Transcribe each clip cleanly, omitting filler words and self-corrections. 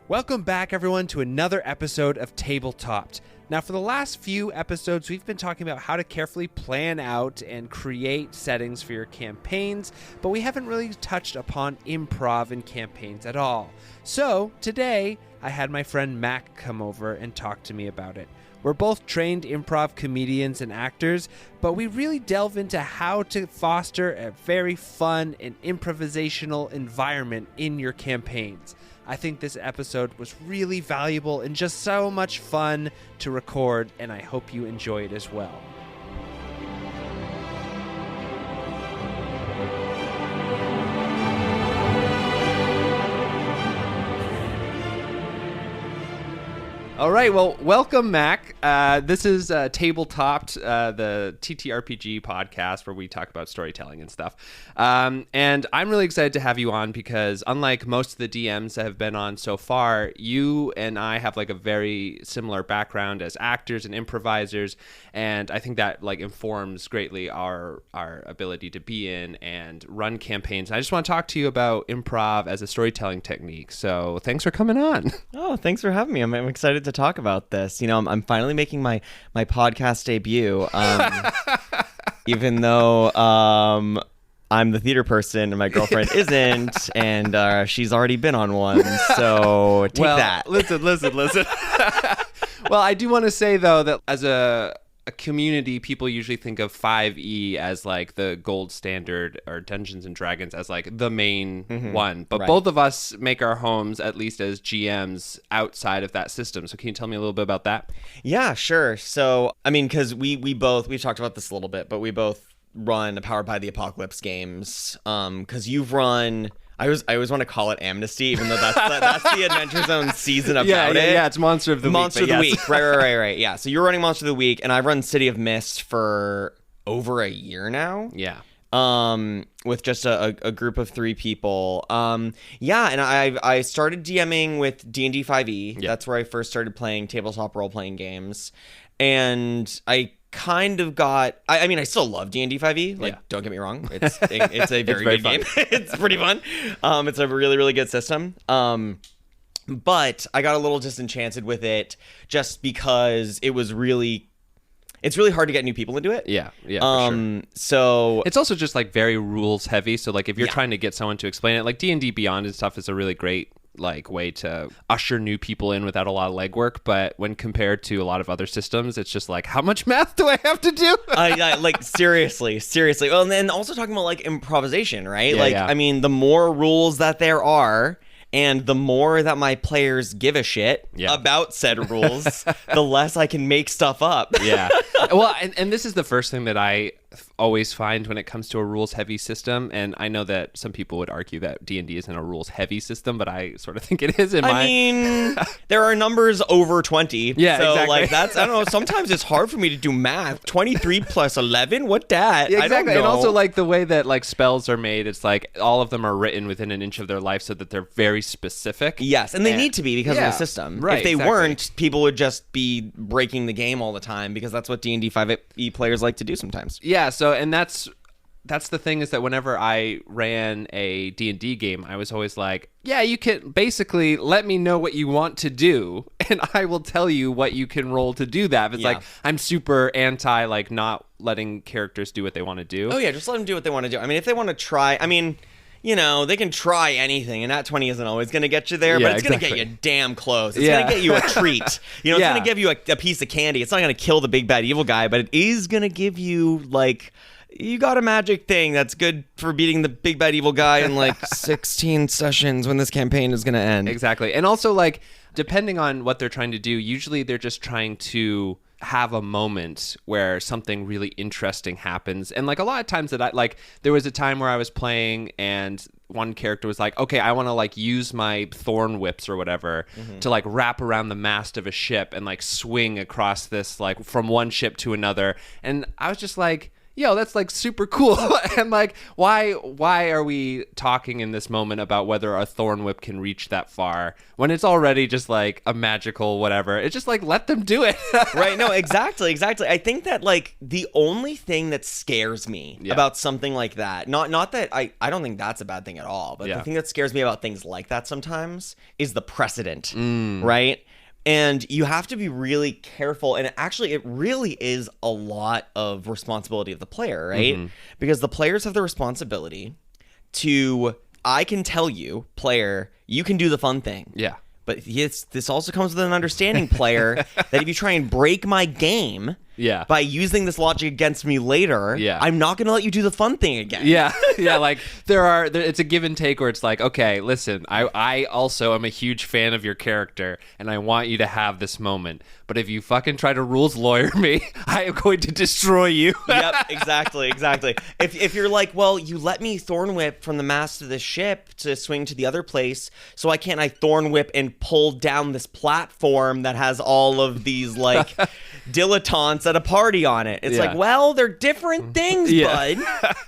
Welcome back, everyone, to another episode of Tabletopped. Now, for the last few episodes, we've been talking about how to carefully plan out and create settings for your campaigns, but we haven't really touched upon improv in campaigns at all. So, today, I had my friend Mac come over and talk to me about it. We're both trained improv comedians and actors, but we really delve into how to foster a very fun and improvisational environment in your campaigns. I think this episode was really valuable and just so much fun to record, and I hope you enjoy it as well. All right, well, welcome, Mac. This is Tabletopped, the TTRPG podcast where we talk about storytelling and stuff. And I'm really excited to have you on because unlike most of the DMs that have been on so far, you and I have like a very similar background as actors and improvisers, and I think that like informs greatly our ability to be in and run campaigns. I just want to talk to you about improv as a storytelling technique. So thanks for coming on. Oh, thanks for having me. I'm excited to talk about this. You know, I'm finally making my podcast debut, even though I'm the theater person and my girlfriend isn't, and she's already been on one, so take that. Listen. Well, I do want to say, though, that as a community, people usually think of 5e as like the gold standard, or Dungeons and Dragons as like the main one. But right. Both of us make our homes, at least as GMs, outside of that system. So can you tell me a little bit about that? Yeah, sure. So, I mean, because we've talked about this a little bit, but we both run Powered by the Apocalypse games. Because you've run... I always want to call it Amnesty, even though that's the Adventure Zone season about it. Yeah, it's Monster of the Week. Monster of the Week, right. Yeah, so you're running Monster of the Week, and I've run City of Mist for over a year now. Yeah. With just a group of 3 people. Yeah, and I started DMing with D&D 5e. Yeah. That's where I first started playing tabletop role-playing games. And I kind of got... I mean, I still love D&D 5e. Like, Don't get me wrong. It's a very good game. It's pretty fun. It's a really, really good system. But I got a little disenchanted with it just because it's really hard to get new people into it. Yeah, for sure. So it's also just like very rules heavy. So like if you're trying to get someone to explain it, like D&D Beyond and stuff is a really great like way to usher new people in without a lot of legwork. But when compared to a lot of other systems, it's just like, how much math do I have to do? Like seriously. Well, and then also talking about like improvisation, right? Yeah. I mean, the more rules that there are, and the more that my players give a shit about said rules, the less I can make stuff up. Yeah. Well, and this is the first thing that I always find when it comes to a rules-heavy system. And I know that some people would argue that D&D isn't a rules-heavy system, but I sort of think it is I mean, there are numbers over 20. Yeah, so exactly. Like that's, I don't know, sometimes it's hard for me to do math. 23 plus 11? What that? Yeah, exactly. I don't know. And also like the way that like spells are made, it's like all of them are written within an inch of their life so that they're very specific. Yes, and they need to be because of the system. Right, if they exactly. weren't, people would just be breaking the game all the time because that's what D&D 5e players like to do sometimes. Yeah, so and that's the thing is that whenever I ran a D&D game, I was always like, yeah, you can basically let me know what you want to do and I will tell you what you can roll to do that. It's like I'm super anti like not letting characters do what they want to do. Oh yeah, just let them do what they want to do. I mean, if they want to try, I mean, you know, they can try anything, and that 20 isn't always going to get you there, but it's going to get you damn close. It's going to get you a treat. You know, it's going to give you a piece of candy. It's not going to kill the big bad evil guy, but it is going to give you, like, you got a magic thing that's good for beating the big bad evil guy in, like, 16 sessions when this campaign is going to end. Exactly. And also, like, depending on what they're trying to do, usually they're just trying to have a moment where something really interesting happens. And like a lot of times that there was a time where I was playing and one character was like, okay, I want to like use my thorn whips or whatever to like wrap around the mast of a ship and like swing across this like from one ship to another. And I was just like, yo, that's like super cool. And like, why are we talking in this moment about whether a thorn whip can reach that far when it's already just like a magical whatever? It's just like, let them do it. Right. No, exactly. I think that like the only thing that scares me about something like that, not that I don't think that's a bad thing at all, but the thing that scares me about things like that sometimes is the precedent, right? And you have to be really careful. And actually, it really is a lot of responsibility of the player, right? Because the players have the responsibility to, I can tell you, player, you can do the fun thing. Yeah. But this also comes with an understanding, player, that if you try and break my game by using this logic against me later, I'm not going to let you do the fun thing again. Yeah. Like it's a give and take where it's like, okay, listen, I also am a huge fan of your character and I want you to have this moment. But if you fucking try to rules lawyer me, I am going to destroy you. Yep, exactly. If you're like, well, you let me thorn whip from the mast of the ship to swing to the other place, so why can't I thorn whip and pull down this platform that has all of these like dilettantes at a party on it? It's like, well, they're different things, bud,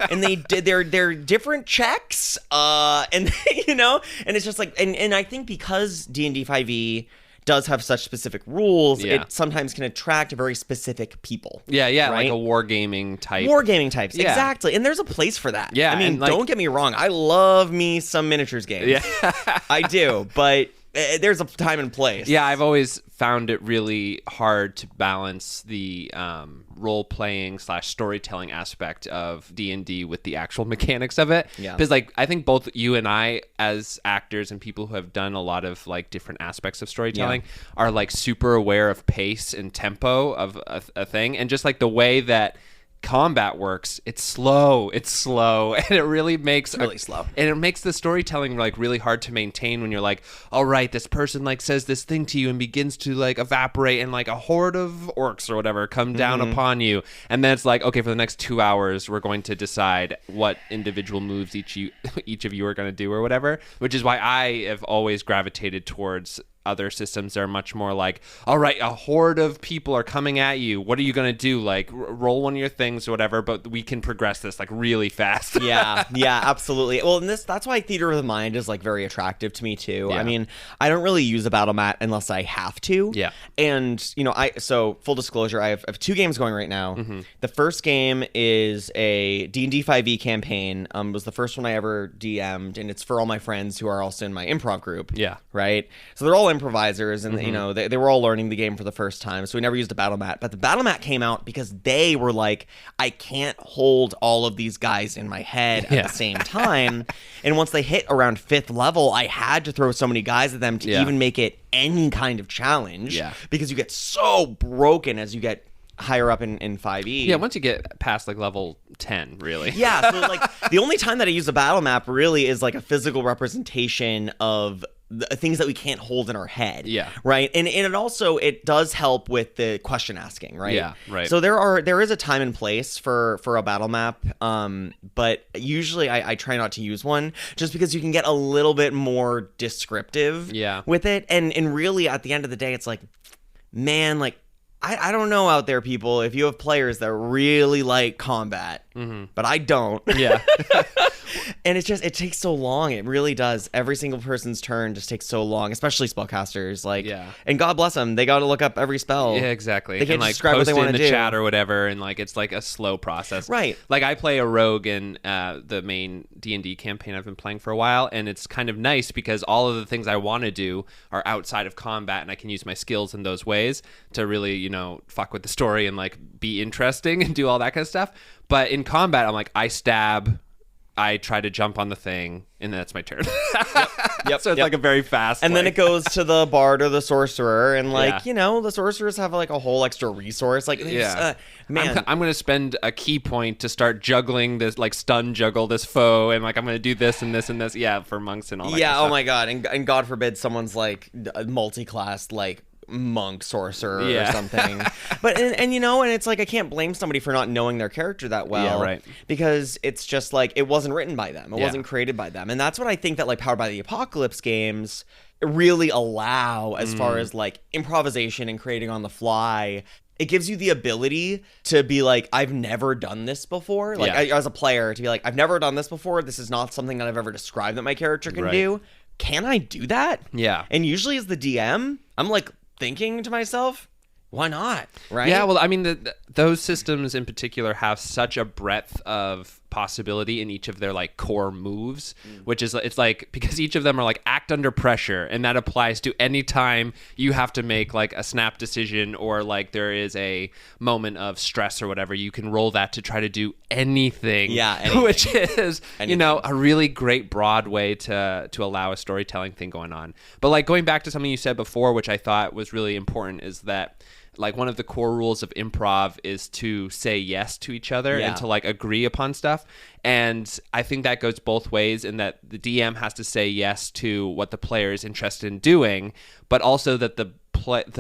and they're different checks, and and it's just like, and I think because D&D 5e does have such specific rules, it sometimes can attract very specific people. Right? Like a wargaming type. Wargaming types, exactly. And there's a place for that. Yeah, I mean, don't get me wrong. I love me some miniatures games. Yeah. I do, but there's a time and place. Yeah, I've always found it really hard to balance the role-playing / storytelling aspect of D&D with the actual mechanics of it. Yeah. Because like I think both you and I, as actors and people who have done a lot of like different aspects of storytelling, are like super aware of pace and tempo of a thing, and just like the way that combat works, it's slow and it really makes slow, and it makes the storytelling like really hard to maintain when you're like, all right, this person like says this thing to you and begins to like evaporate and like a horde of orcs or whatever come down upon you, and then it's like, okay, for the next 2 hours we're going to decide what individual moves each of you are going to do or whatever, which is why I have always gravitated towards other systems that are much more like, all right, a horde of people are coming at you. What are you going to do? Like, roll one of your things or whatever, but we can progress this like really fast. Yeah, absolutely. Well, and that's why Theater of the Mind is like very attractive to me too. I mean, I don't really use a battle mat unless I have to. Yeah. And, so full disclosure, I have 2 games going right now. The first game is a D&D 5e campaign. It was the first one I ever DM'd, and it's for all my friends who are also in my improv group. Yeah. Right? So they're all improvisers, and they were all learning the game for the first time, so we never used a battle mat. But the battle mat came out because they were like, I can't hold all of these guys in my head at the same time. And once they hit around 5th level, I had to throw so many guys at them to even make it any kind of challenge, because you get so broken as you get higher up in 5e. Yeah, once you get past like level 10, really. Yeah, so like the only time that I use a battle map really is like a physical representation of the things that we can't hold in our head. Yeah. Right. And it does help with the question asking, right? Yeah. Right. So there is a time and place for a battle map. But usually I try not to use one just because you can get a little bit more descriptive with it. And really at the end of the day, it's like, man, like, I don't know out there, people, if you have players that really like combat, but I don't. Yeah. And it takes so long. It really does. Every single person's turn just takes so long, especially spellcasters. Like, and God bless them, they got to look up every spell. Yeah, exactly. They can't like describe what they want to do in the chat or whatever, and like it's like a slow process. Right. Like I play a rogue in the main D&D campaign I've been playing for a while, and it's kind of nice because all of the things I want to do are outside of combat, and I can use my skills in those ways to really, fuck with the story and like be interesting and do all that kind of stuff. But in combat, I'm like, I stab, I try to jump on the thing, and then that's my turn. Yep. So it's like a very fast. And then it goes to the bard or the sorcerer, and like the sorcerers have like a whole extra resource. Like, man, I'm going to spend a key point to start juggling this, like stun juggle this foe, and like I'm going to do this and this and this. Yeah, for monks and all that. Yeah. Kind of oh my god, and God forbid someone's like multi-class like monk sorcerer or something. But and it's like I can't blame somebody for not knowing their character that well, right? Because it's just like it wasn't written by them, it wasn't created by them. And that's what I think that like Powered by the Apocalypse games really allow as far as like improvisation and creating on the fly. It gives you the ability to be like, I've never done this before. Like, as a player, to be like, I've never done this before. This is not something that I've ever described that my character can do. Can I do that? Yeah. And usually as the DM, I'm like thinking to myself, why not? Right? Yeah, well, I mean, those systems in particular have such a breadth of possibility in each of their like core moves, which is, it's like, because each of them are like act under pressure, and that applies to any time you have to make like a snap decision, or like there is a moment of stress or whatever, you can roll that to try to do anything. Yeah, anything. Which is, you know, a really great broad way to allow a storytelling thing going on. But like going back to something you said before, which I thought was really important, is that like one of the core rules of improv is to say yes to each other and to like agree upon stuff. And I think that goes both ways, in that the DM has to say yes to what the player is interested in doing, but also that the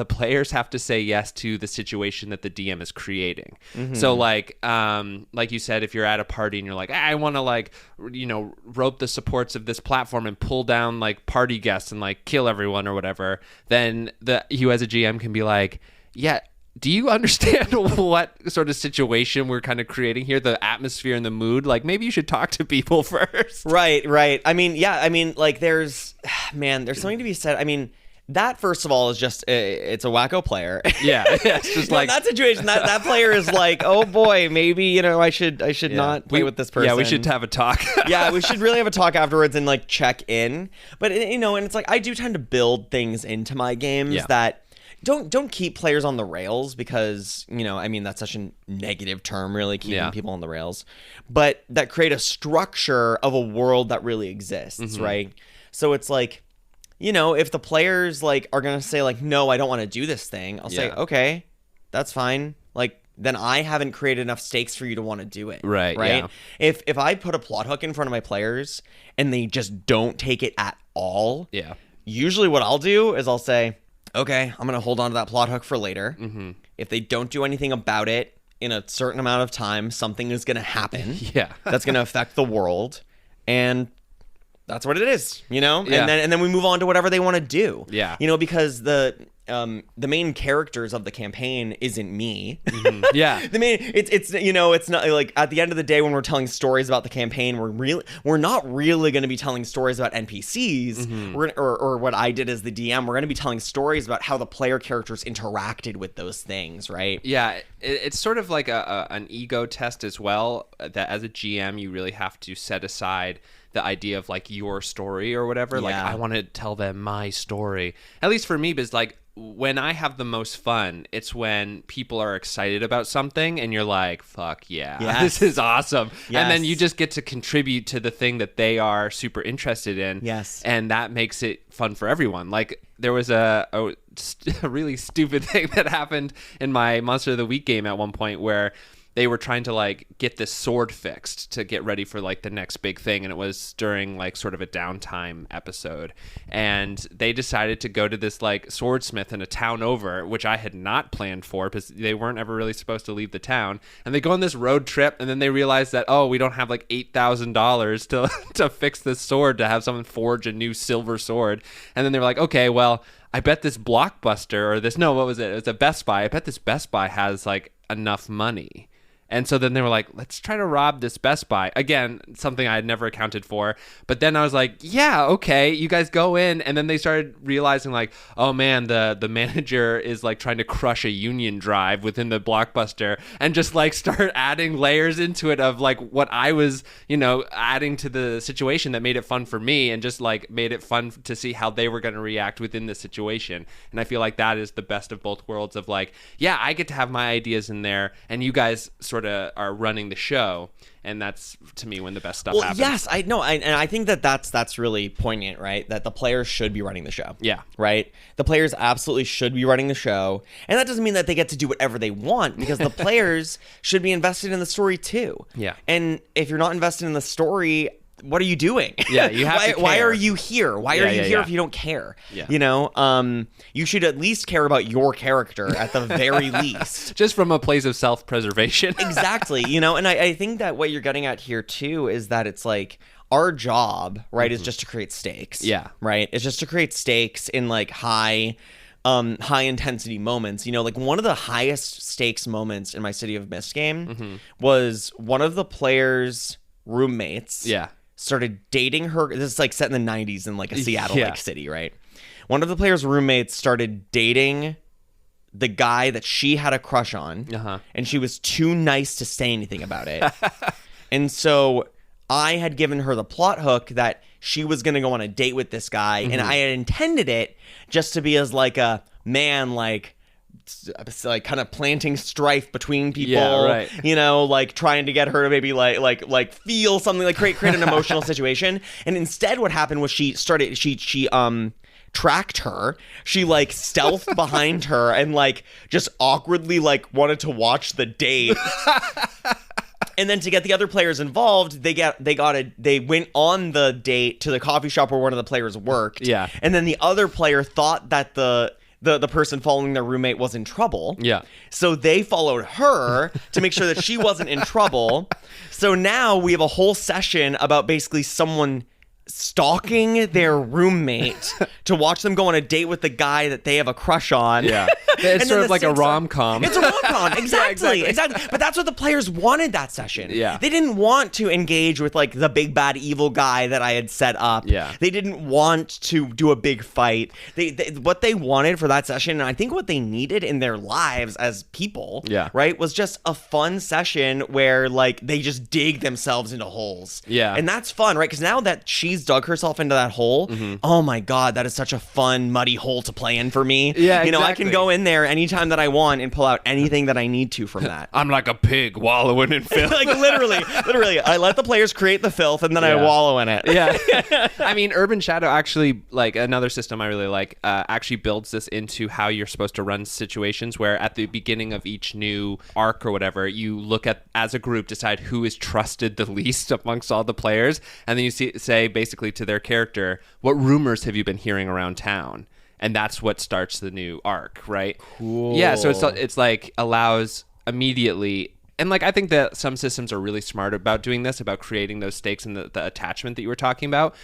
players have to say yes to the situation that the DM is creating. So like you said, if you're at a party and you're like, I want to like, you know, rope the supports of this platform and pull down like party guests and like kill everyone or whatever, then you as a GM can be like, yeah, do you understand what sort of situation we're kind of creating here, the atmosphere and the mood? Like, maybe you should talk to people first. Right. I mean, yeah, I mean, like, there's something to be said. I mean, that, first of all, is just, it's a wacko player. Yeah, it's just like... in that situation, that player is like, oh boy, maybe, you know, I should not play with this person. Yeah, we should have a talk. Yeah, we should really have a talk afterwards and, like, check in. But, you know, and it's like, I do tend to build things into my games that... Don't keep players on the rails, because, you know, I mean, that's such a negative term, really, keeping people on the rails, but that create a structure of a world that really exists, right? So it's like, you know, if the players like are gonna say like, no, I don't want to do this thing, I'll say, okay, that's fine. Like, then I haven't created enough stakes for you to want to do it. Right. Yeah. If I put a plot hook in front of my players and they just don't take it at all, usually what I'll do is I'll say, okay, I'm going to hold on to that plot hook for later. If they don't do anything about it in a certain amount of time, something is going to happen. That's going to affect the world. And that's what it is, you know? And then we move on to whatever they want to do. You know, because the main characters of the campaign isn't me. It's you know, it's not like, at the end of the day when we're telling stories about the campaign, we're not really going to be telling stories about NPCs. Or what I did as the DM, we're going to be telling stories about how the player characters interacted with those things, right? Yeah, it's sort of like an ego test as well, that as a GM you really have to set aside the idea of like your story or whatever. Like, I want to tell them my story, at least for me, because like when I have the most fun, it's when people are excited about something and you're like, fuck yeah, this is awesome. And then you just get to contribute to the thing that they are super interested in. And that makes it fun for everyone. Like, there was a really stupid thing that happened in my Monster of the Week game at one point, where they were trying to like get this sword fixed to get ready for like the next big thing, and it was during like sort of a downtime episode, and they decided to go to this like swordsmith in a town over, which I had not planned for, because they weren't ever really supposed to leave the town. And they go on this road trip, and then they realize that, oh, we don't have like $8,000 to fix this sword, to have someone forge a new silver sword. And then they were like, okay, well, I bet this Blockbuster, or this, no, what was it? It was a Best Buy. I bet this Best Buy has like enough money. And so then they were like, let's try to rob this Best Buy. Again, something I had never accounted for. But then I was like, yeah, okay, you guys go in. And then they started realizing like, oh man, the manager is like trying to crush a Union drive within the Blockbuster, and just like start adding layers into it of like what I was, you know, adding to the situation that made it fun for me, and just like made it fun to see how they were going to react within the situation. And I feel like that is the best of both worlds of like, yeah, I get to have my ideas in there, and you guys sort of are running the show, and that's, to me, when the best stuff happens. Yes, I know, and I think that's really poignant, right? That the players should be running the show. Right? The players absolutely should be running the show, and that doesn't mean that they get to do whatever they want, because the players should be invested in the story too. And if you're not invested in the story, what are you doing? You have to care. Why are you here? Why are you here if you don't care? You know, you should at least care about your character at the very least. Just from a place of self-preservation. Exactly. You know, and I think that what you're getting at here too is that it's like, our job, right, is just to create stakes. Yeah. Right? It's just to create stakes in like high intensity moments. You know, like one of the highest stakes moments in my City of Mist game was one of the players' roommates started dating her. This is like set in the 90s in like a Seattle like city, right? One of the players' roommates started dating the guy that she had a crush on, and she was too nice to say anything about it. And so I had given her the plot hook that she was going to go on a date with this guy, and I had intended it just to be as like a man, like kind of planting strife between people, you know, like trying to get her to maybe like feel something, like create an emotional situation. And instead what happened was she tracked her, she like stealthed behind her and like just awkwardly like wanted to watch the date. And then to get the other players involved, they went on the date to the coffee shop where one of the players worked. Yeah. And then the other player thought that the person following their roommate was in trouble. Yeah. So they followed her to make sure that she wasn't in trouble. So now we have a whole session about basically someone stalking their roommate to watch them go on a date with the guy that they have a crush on. Yeah. It's sort of like a rom-com. It's a rom-com. Exactly. Exactly. But that's what the players wanted that session. Yeah. They didn't want to engage with like the big bad evil guy that I had set up. Yeah. They didn't want to do a big fight. What they wanted for that session, and I think what they needed in their lives as people, right, was just a fun session where like they just dig themselves into holes. Yeah. And that's fun, right? Because now that she's dug herself into that hole, oh my God, that is such a fun, muddy hole to play in for me. Yeah, you know, I can go in there anytime that I want and pull out anything that I need to from that. I'm like a pig wallowing in filth. Like literally, I let the players create the filth and then I wallow in it. Yeah. I mean, Urban Shadow actually, like another system I really like, actually builds this into how you're supposed to run situations where at the beginning of each new arc or whatever, you look at, as a group, decide who is trusted the least amongst all the players. And then you say basically to their character, what rumors have you been hearing around town? And that's what starts the new arc, right? Cool. Yeah, so it's like allows immediately, and like I think that some systems are really smart about doing this, about creating those stakes and the attachment that you were talking about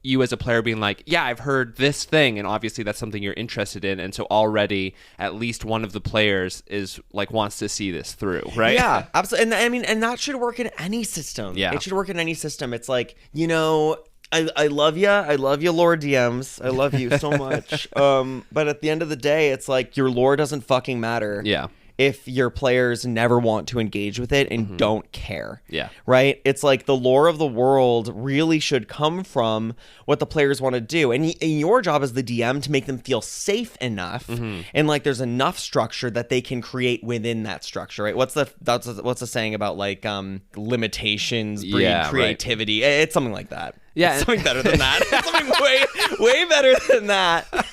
you as a player being like, yeah, I've heard this thing, and obviously that's something you're interested in, and so already at least one of the players is like wants to see this through, right? Yeah, absolutely. And I mean, and that should work in any system. Yeah, it should work in any system. It's like, you know, I love you. I love you, Lord DMs. I love you so much. But at the end of the day, it's like your lore doesn't fucking matter. Yeah. If your players never want to engage with it and don't care. Yeah. Right? It's like the lore of the world really should come from what the players want to do. And your job as the DM to make them feel safe enough and like there's enough structure that they can create within that structure, right? What's the saying about like limitations breed creativity? Right. It's something like that. Yeah. It's something better than that. It's something way better than that.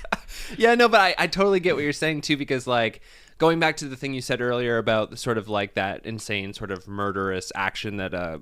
Yeah, no, but I totally get what you're saying too, because like going back to the thing you said earlier about sort of like that insane sort of murderous action that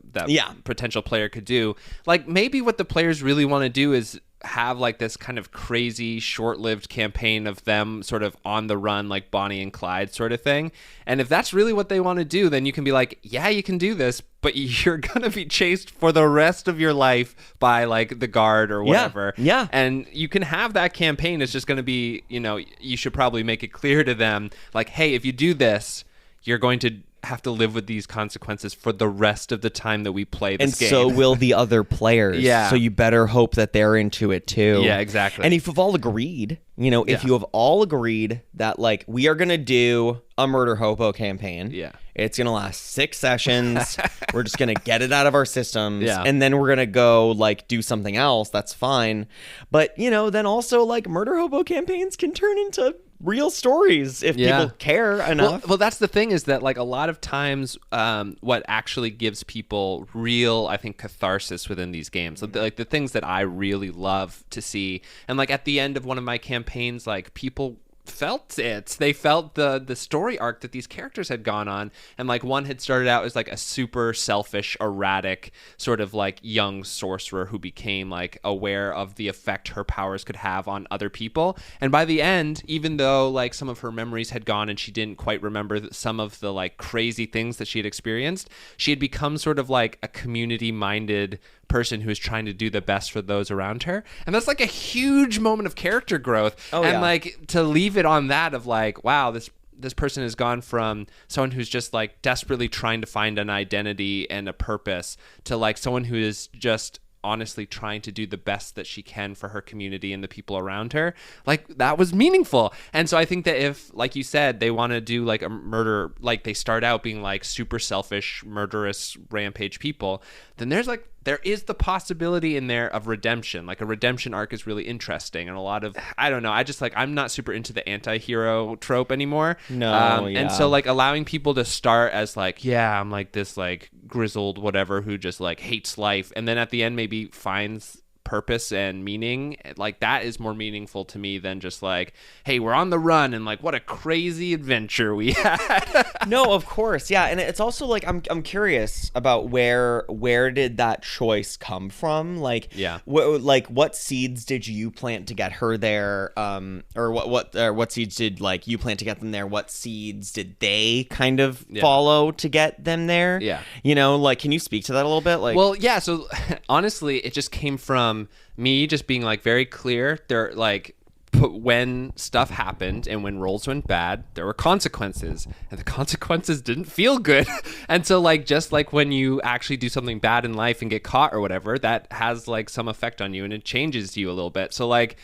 potential player could do, like maybe what the players really want to do is have like this kind of crazy short-lived campaign of them sort of on the run, like Bonnie and Clyde sort of thing. And if that's really what they want to do, then you can be like, yeah, you can do this, but you're gonna be chased for the rest of your life by like the guard or whatever. Yeah. And you can have that campaign. It's just gonna be, you know, you should probably make it clear to them like, hey, if you do this, you're going to have to live with these consequences for the rest of the time that we play this game. And so will the other players. Yeah. So you better hope that they're into it too. Yeah, exactly. And if you've all agreed, you know, if you have all agreed that like we are going to do a Murder Hobo campaign. Yeah. It's going to last 6 sessions. We're just going to get it out of our systems. Yeah. And then we're going to go like do something else. That's fine. But, you know, then also like Murder Hobo campaigns can turn into real stories if people care enough. Well, that's the thing, is that like a lot of times what actually gives people real, I think, catharsis within these games, like the things that I really love to see, and like at the end of one of my campaigns, like people felt it. They felt the story arc that these characters had gone on, and like one had started out as like a super selfish, erratic sort of like young sorcerer who became like aware of the effect her powers could have on other people, and by the end, even though like some of her memories had gone and she didn't quite remember some of the like crazy things that she had experienced, she had become sort of like a community minded person who is trying to do the best for those around her. And that's like a huge moment of character growth. And like to leave it on that of like, wow, this person has gone from someone who's just like desperately trying to find an identity and a purpose to like someone who is just honestly trying to do the best that she can for her community and the people around her. Like that was meaningful. And so I think that if, like you said, they want to do like a murder, like they start out being like super selfish, murderous, rampage people, then there is the possibility in there of redemption. Like a redemption arc is really interesting, and a lot of, I don't know, I just like, I'm not super into the anti-hero trope anymore. And so like allowing people to start as like, yeah, I'm like this like grizzled whatever who just like hates life, and then at the end maybe finds purpose and meaning, like that is more meaningful to me than just like, hey, we're on the run and like what a crazy adventure we had. No, of course, yeah. And it's also like I'm curious about where did that choice come from? Like, what seeds did you plant to get her there? Or what seeds did like you plant to get them there? What seeds did they kind of follow to get them there? Yeah, you know, like, can you speak to that a little bit? Like, well, yeah. So honestly, it just came from me just being like very clear. There, like, when stuff happened and when roles went bad, there were consequences, and the consequences didn't feel good. And so like, just like when you actually do something bad in life and get caught or whatever, that has like some effect on you and it changes you a little bit. So like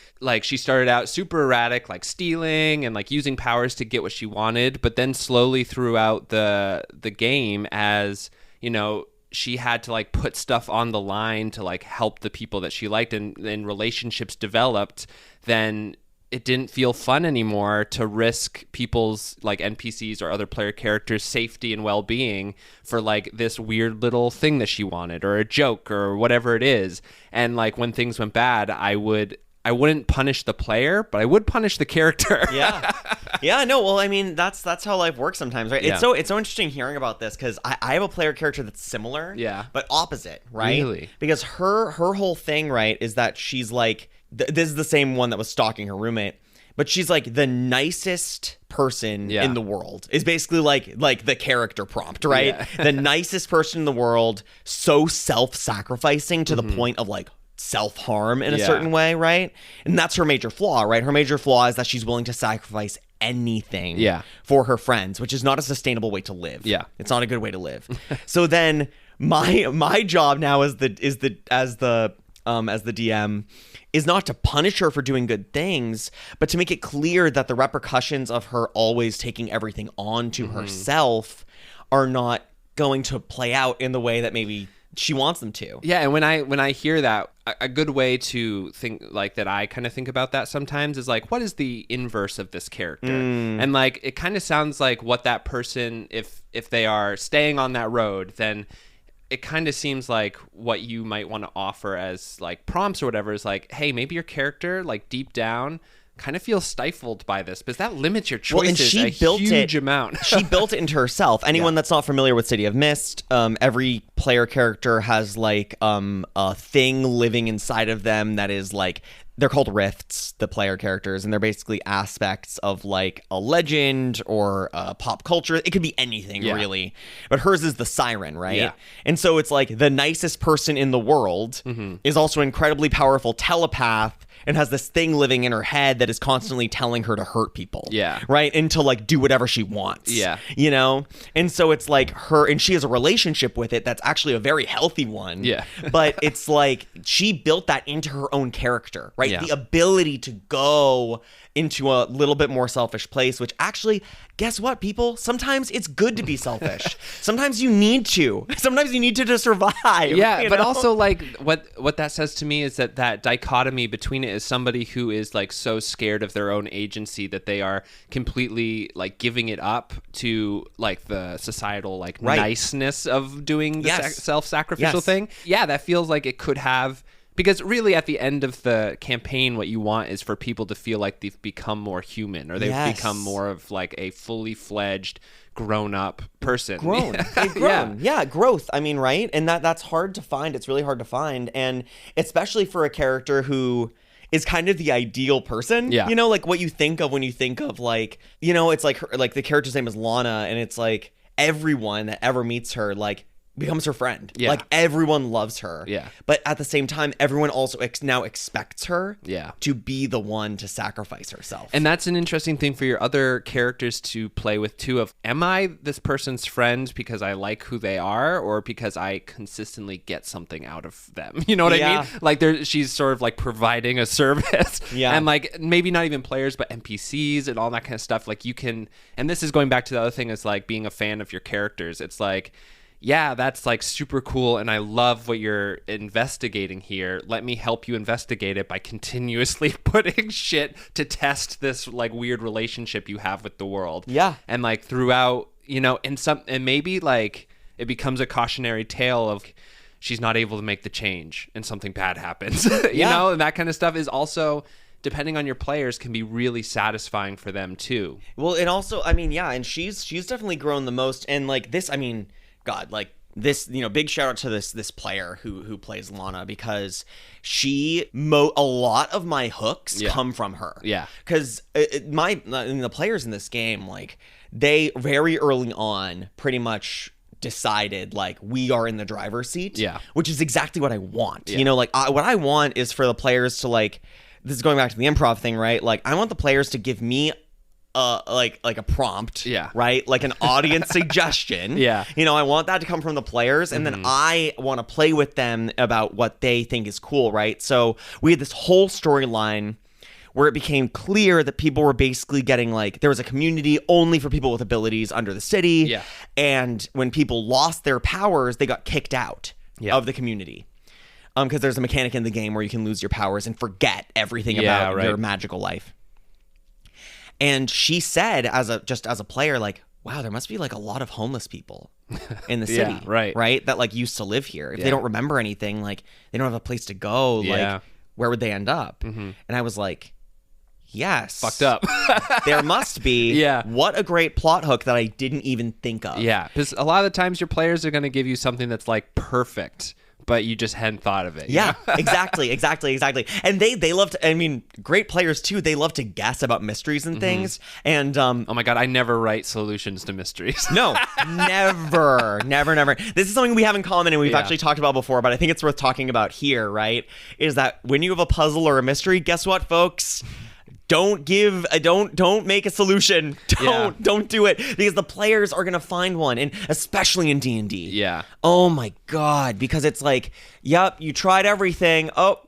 she started out super erratic, like stealing and like using powers to get what she wanted, but then slowly throughout the game, as you know, she had to like put stuff on the line to like help the people that she liked, and relationships developed, then it didn't feel fun anymore to risk people's like NPCs or other player characters' safety and well-being for like this weird little thing that she wanted or a joke or whatever it is. And like when things went bad, I wouldn't punish the player, but I would punish the character. Yeah, no, well, I mean, that's how life works sometimes, right? It's so interesting hearing about this, because I have a player character that's similar, but opposite, right? Really? Because her whole thing, right, is that she's like, this is the same one that was stalking her roommate, but she's like the nicest person in the world, is basically like the character prompt, right? The nicest person in the world, so self-sacrificing to the point of like self-harm in a certain way, right? And that's her major flaw, right? Her major flaw is that she's willing to sacrifice anything for her friends, which is not a sustainable way to live. It's not a good way to live. So then my job now as the DM is not to punish her for doing good things, but to make it clear that the repercussions of her always taking everything onto herself are not going to play out in the way that maybe she wants them to. Yeah, and when I hear that, a good way to think like that, I kind of think about that sometimes is like, what is the inverse of this character? And like, it kind of sounds like what that person, if they are staying on that road, then it kind of seems like what you might want to offer as like prompts or whatever is like, hey, maybe your character like deep down kind of feels stifled by this, because that limits your choices huge amount. She built it into herself. Anyone that's not familiar with City of Mist, every player character has like a thing living inside of them that is like, they're called rifts, the player characters, and they're basically aspects of like a legend or pop culture. It could be anything really, but hers is the siren, right? And so it's like the nicest person in the world is also an incredibly powerful telepath and has this thing living in her head that is constantly telling her to hurt people. Right? And to like do whatever she wants. You know? And so it's like her, and she has a relationship with it that's actually a very healthy one. But it's like she built that into her own character, right? The ability to go into a little bit more selfish place, which actually, guess what, people? Sometimes it's good to be selfish. Sometimes you need to. Sometimes you need to survive. But also like what that says to me is that dichotomy between it is somebody who is like so scared of their own agency that they are completely like giving it up to like the societal like niceness of doing the self-sacrificial thing. Yeah, that feels like it could have. Because really, at the end of the campaign, what you want is for people to feel like they've become more human, or they've become more of like a fully fledged, grown-up person. They've grown. Yeah, growth. I mean, right? And that's hard to find. It's really hard to find. And especially for a character who is kind of the ideal person. You know, like what you think of when you think of like, you know, it's like her, like the character's name is Lana, and it's like everyone that ever meets her, like, becomes her friend. Yeah. Like everyone loves her. Yeah. But at the same time, everyone also now expects her Yeah. to be the one to sacrifice herself. And that's an interesting thing for your other characters to play with too, of am I this person's friend because I like who they are or because I consistently get something out of them? You know what I mean? Like she's sort of like providing a service. Yeah. And like maybe not even players, but NPCs and all that kind of stuff. Like you can, and this is going back to the other thing is like being a fan of your characters. It's like, yeah, that's like super cool. And I love what you're investigating here. Let me help you investigate it by continuously putting shit to test this like weird relationship you have with the world. Yeah. And like throughout, you know, and maybe like it becomes a cautionary tale of she's not able to make the change and something bad happens, you know, and that kind of stuff is also, depending on your players, can be really satisfying for them too. Well, and also, I mean, yeah, and she's definitely grown the most. And like this, I mean, God, like this, you know, big shout out to this player who plays Lana, because a lot of my hooks come from her. Yeah. Because the players in this game, like they very early on pretty much decided like we are in the driver's seat. Yeah. Which is exactly what I want. You know, like what I want is for the players to like, this is going back to the improv thing, right? Like I want the players to give me like a prompt, right? Like an audience suggestion. Yeah. You know, I want that to come from the players, and then I want to play with them about what they think is cool, right? So we had this whole storyline where it became clear that people were basically getting like, there was a community only for people with abilities under the city. Yeah. And when people lost their powers, they got kicked out of the community. Because there's a mechanic in the game where you can lose your powers and forget everything about your magical life. And she said, as a player, like, wow, there must be like a lot of homeless people in the city, right? That like used to live here. If they don't remember anything, like they don't have a place to go, like where would they end up? And I was like, yes, fucked up. There must be. Yeah. What a great plot hook that I didn't even think of. Yeah, because a lot of the times your players are going to give you something that's like perfect, but you just hadn't thought of it. Yeah, exactly. And they love to, I mean, great players too, they love to guess about mysteries and things. And oh my God, I never write solutions to mysteries. No, never. This is something we have in common and we've actually talked about before, but I think it's worth talking about here, right? Is that when you have a puzzle or a mystery, guess what, folks? Don't make a solution. Don't do it, because the players are gonna find one, and especially in D&D. Yeah. Oh my God, because it's like, yep, you tried everything. Oh,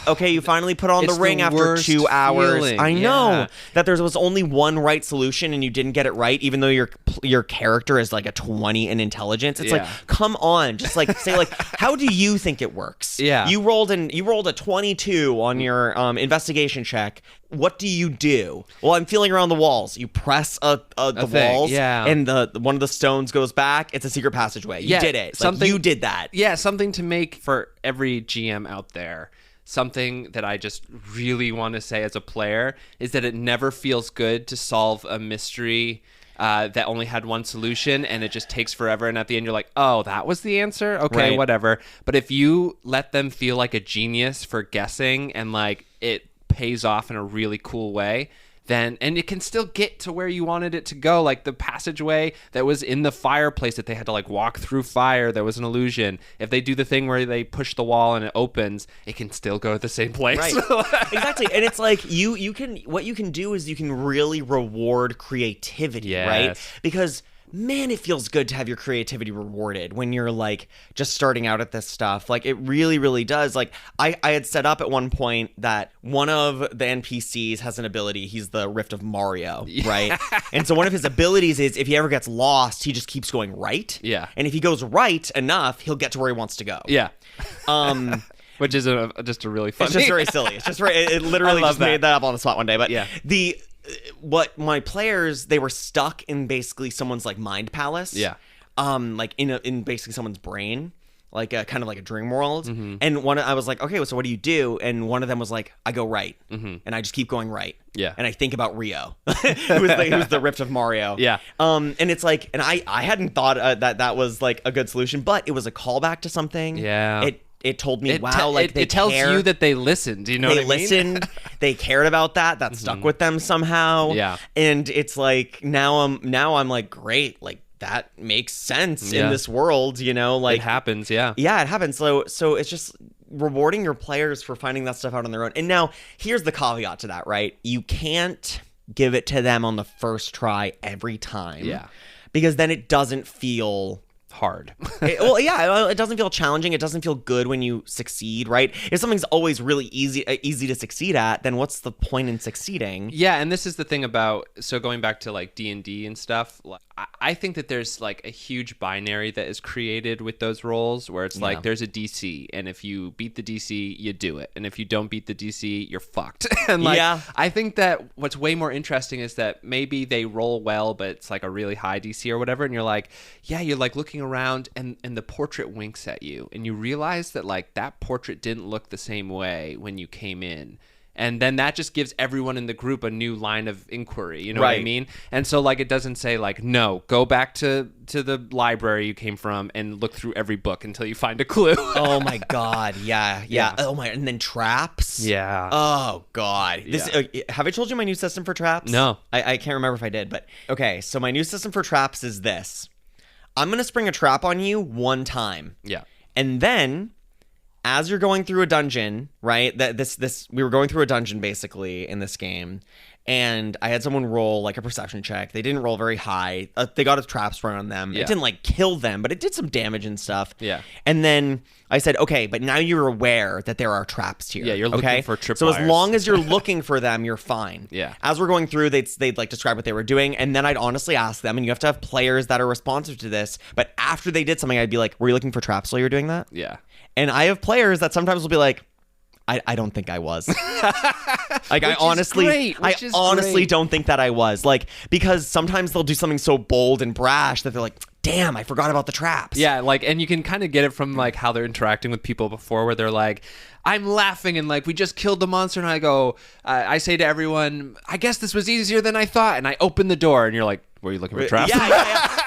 okay, you finally put on the ring after 2 hours. Feeling. I know that there was only one right solution and you didn't get it right, even though your character is like a 20 in intelligence. It's like, come on, just like say like, how do you think it works? Yeah. You rolled a 22 on your investigation check. What do you do? Well, I'm feeling around the walls. You press the walls, and the one of the stones goes back. It's a secret passageway. You did it. Like, you did that. Yeah, something to make for every GM out there. Something that I just really want to say as a player is that it never feels good to solve a mystery that only had one solution and it just takes forever. And at the end, you're like, oh, that was the answer? Okay, whatever. But if you let them feel like a genius for guessing and like it pays off in a really cool way, then, and it can still get to where you wanted it to go, like the passageway that was in the fireplace that they had to like walk through fire, there was an illusion. If they do the thing where they push the wall and it opens, it can still go to the same place. Right. Exactly. And it's like you can, what you can do is you can really reward creativity, right? Because man, it feels good to have your creativity rewarded when you're like just starting out at this stuff. Like it really, really does. Like I had set up at one point that one of the NPCs has an ability. He's the Rift of Mario, right? And so one of his abilities is if he ever gets lost, he just keeps going right. Yeah. And if he goes right enough, he'll get to where he wants to go. Yeah. Which is just a really funny. It's just very silly. It's just it literally just made that up on the spot one day. But what my players, they were stuck in basically someone's like mind palace, like in basically someone's brain, like a kind of like a dream world. And I was like, okay, so what do you do? And one of them was like, I go right, and I just keep going right, and I think about Rio, who's the Rift of Mario, and it's like, and I hadn't thought that was like a good solution, but it was a callback to something. It told me, wow, like it tells you that they listened. You know what I mean? They listened. They cared about that. That stuck with them somehow. Yeah. And it's like now I'm like, great. Like that makes sense in this world, like it happens. Yeah. Yeah, it happens. So it's just rewarding your players for finding that stuff out on their own. And now here's the caveat to that, right? You can't give it to them on the first try every time. Yeah. Because then it doesn't feel hard. It doesn't feel challenging. It doesn't feel good when you succeed, right? If something's always really easy to succeed at, then what's the point in succeeding? Yeah, and this is the thing about, so going back to like D&D and stuff, I think that there's like a huge binary that is created with those roles where it's like there's a DC, and if you beat the DC, you do it, and if you don't beat the DC, you're fucked. And like, I think that what's way more interesting is that maybe they roll well, but it's like a really high DC or whatever, and you're like, you're like looking around and the portrait winks at you, and you realize that like that portrait didn't look the same way when you came in. And then that just gives everyone in the group a new line of inquiry. You know what I mean? And so like it doesn't say like, no, go back to the library you came from and look through every book until you find a clue. Oh my God. Yeah. Oh my, and then traps. Yeah. Oh God. Have I told you my new system for traps? No. I can't remember if I did, but okay. So my new system for traps is this. I'm going to spring a trap on you one time. Yeah. And then as you're going through a dungeon, right? We were going through a dungeon basically in this game, and I had someone roll like a perception check. They didn't roll very high. They got a trap sprung on them. Yeah. It didn't like kill them, but it did some damage and stuff. Yeah. And then I said, okay, but now you're aware that there are traps here. Yeah, you're looking for tripwires. So as long as you're looking for them, you're fine. Yeah. As we're going through, they'd like describe what they were doing, and then I'd honestly ask them, and you have to have players that are responsive to this, but after they did something, I'd be like, were you looking for traps while you were doing that? Yeah. And I have players that sometimes will be like, I don't think I was. Like, I honestly don't think that I was. Like, because sometimes they'll do something so bold and brash that they're like, damn, I forgot about the traps. Yeah, like, and you can kind of get it from like how they're interacting with people before, where they're like, I'm laughing and like, we just killed the monster, and I go, I say to everyone, I guess this was easier than I thought, and I open the door, and you're like, were you looking for traps? Yeah.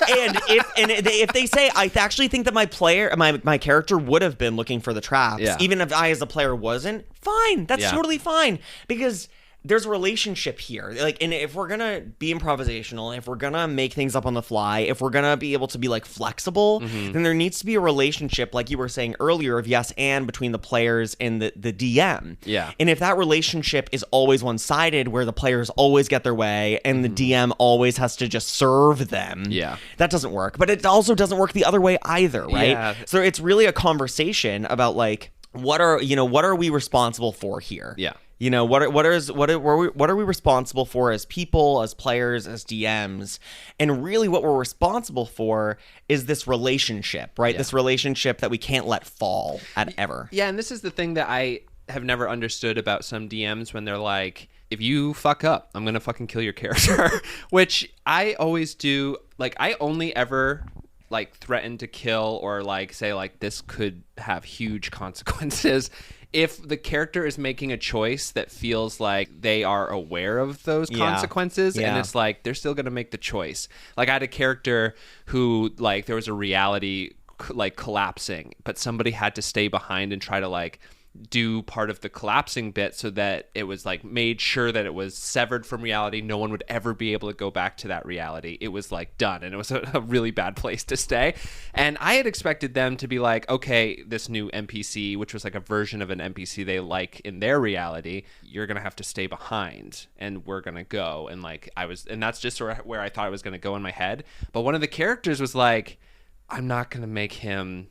And if they say, I actually think that my character would have been looking for the traps, even if I as a player wasn't, fine. That's totally fine, because there's a relationship here. Like, and if we're gonna be improvisational, if we're gonna make things up on the fly, if we're gonna be able to be like flexible, then there needs to be a relationship, like you were saying earlier, of yes and between the players and the DM. Yeah. And if that relationship is always one-sided, where the players always get their way and the DM always has to just serve them, that doesn't work. But it also doesn't work the other way either, right? Yeah. So it's really a conversation about like, what are we responsible for here? Yeah. You know, what are we responsible for as people, as players, as DMs? And really what we're responsible for is this relationship, right? This relationship that we can't let fall at ever. Yeah, and this is the thing that I have never understood about some DMs when they're like, if you fuck up, I'm going to fucking kill your character, which I always do. Like, I only ever like threaten to kill or like say like this could have huge consequences if the character is making a choice that feels like they are aware of those consequences, and it's like they're still going to make the choice. Like, I had a character who, like, there was a reality like collapsing, but somebody had to stay behind and try to like do part of the collapsing bit so that it was like made sure that it was severed from reality. No one would ever be able to go back to that reality. It was like done, and it was a really bad place to stay. And I had expected them to be like, okay, this new NPC, which was like a version of an NPC they like in their reality, you're gonna have to stay behind and we're gonna go. And like and that's just sort of where I thought I was gonna go in my head. But one of the characters was like, I'm not gonna make him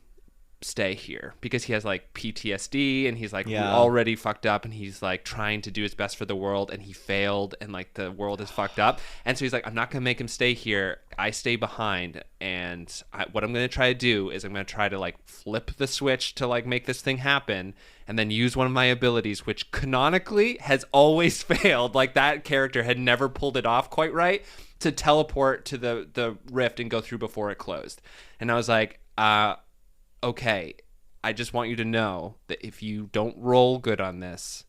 stay here because he has like PTSD and he's like already fucked up, and he's like trying to do his best for the world and he failed, and like the world is fucked up, and so he's like, I'm not gonna make him stay here. I stay behind, and what I'm gonna try to do is I'm gonna try to like flip the switch to like make this thing happen, and then use one of my abilities, which canonically has always failed. Like, that character had never pulled it off quite right, to teleport to the rift and go through before it closed. And I was like, okay, I just want you to know that if you don't roll good on this,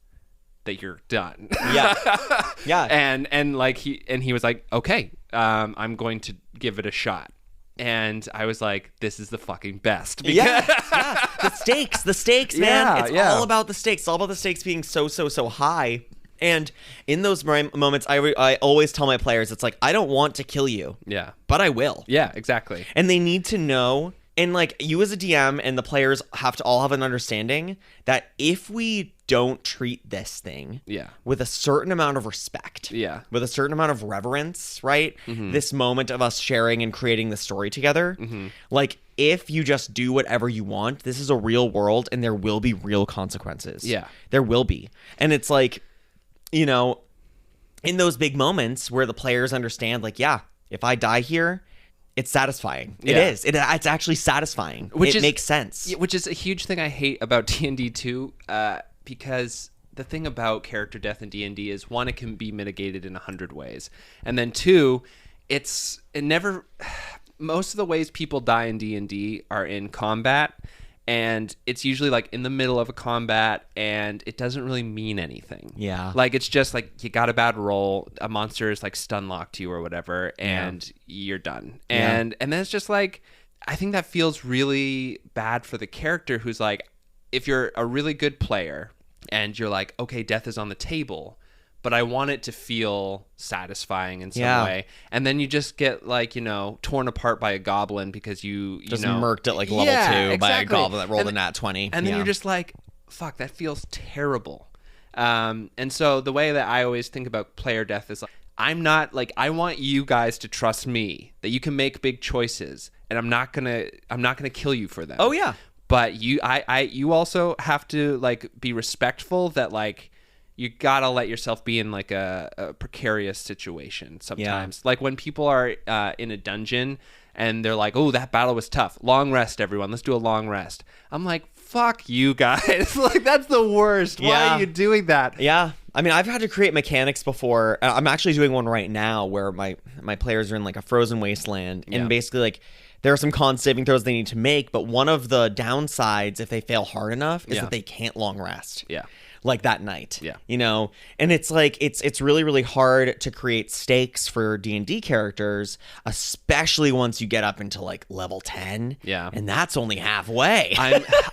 that you're done. Yeah. And like he was like, okay, I'm going to give it a shot. And I was like, this is the fucking best. Because The stakes, man. It's all about the stakes. It's all about the stakes being so high. And in those moments, I always tell my players, it's like, I don't want to kill you. Yeah. But I will. Yeah, exactly. And they need to know, and like you as a DM and the players have to all have an understanding that if we don't treat this thing with a certain amount of respect, with a certain amount of reverence, right? This moment of us sharing and creating the story together, like if you just do whatever you want, this is a real world and there will be real consequences. Yeah. There will be. And it's like, you know, in those big moments where the players understand, like, yeah, if I die here, it's satisfying. It is. It's actually satisfying. It makes sense. Which is a huge thing I hate about D&D too, because the thing about character death in D&D is, one, it can be mitigated in 100 ways. And then two, most of the ways people die in D&D are in combat. And it's usually like in the middle of a combat and it doesn't really mean anything. Yeah. Like it's just like you got a bad roll, a monster is like stun locked you or whatever, and you're done. And then it's just like, I think that feels really bad for the character who's like, if you're a really good player and you're like, okay, death is on the table, but I want it to feel satisfying in some way. And then you just get like, you know, torn apart by a goblin because you just murked at like level 2 by a goblin that rolled a nat 20. And then you're just like, fuck, that feels terrible. And so the way that I always think about player death is like, I'm not like, I want you guys to trust me that you can make big choices and I'm not gonna kill you for them. Oh yeah. But you also have to like be respectful that like, you gotta let yourself be in like a precarious situation sometimes. Like when people are in a dungeon and they're like, oh, that battle was tough. Long rest, everyone. Let's do a long rest. I'm like, fuck you guys. Like, that's the worst. Why are you doing that? Yeah. I mean, I've had to create mechanics before. I'm actually doing one right now where my players are in like a frozen wasteland. And basically like there are some con saving throws they need to make. But one of the downsides, if they fail hard enough, is that they can't long rest. Yeah. Like that night, you know, and it's like it's really, really hard to create stakes for D&D characters, especially once you get up into like level 10. Yeah, and that's only halfway.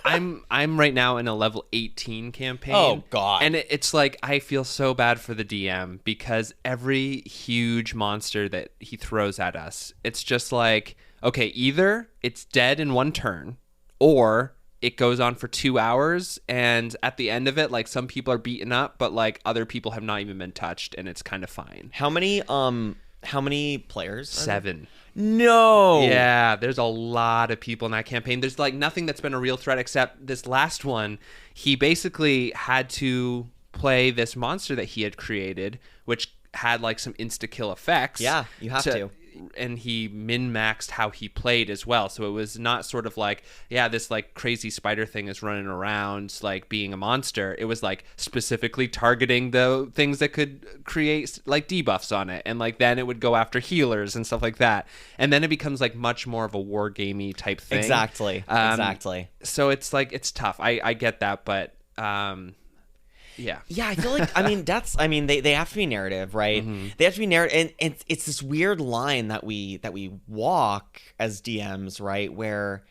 I'm right now in a level 18 campaign. Oh God! And it's like I feel so bad for the DM because every huge monster that he throws at us, it's just like, okay, either it's dead in one turn, or it goes on for 2 hours, and at the end of it, like some people are beaten up, but like other people have not even been touched, and it's kind of fine. How many players? 7. No. Yeah, there's a lot of people in that campaign. There's like nothing that's been a real threat except this last one. He basically had to play this monster that he had created, which had like some insta-kill effects. Yeah, you have to. And he min-maxed how he played as well. So it was not sort of like, yeah, this like crazy spider thing is running around like being a monster. It was like specifically targeting the things that could create like debuffs on it. And like then it would go after healers and stuff like that. And then it becomes like much more of a war gamey type thing. Exactly. Exactly. So it's like, it's tough. I get that, but yeah, I feel like, they have to be narrative, right? Mm-hmm. They have to be narrative, and it's this weird line that we walk as DMs, right, where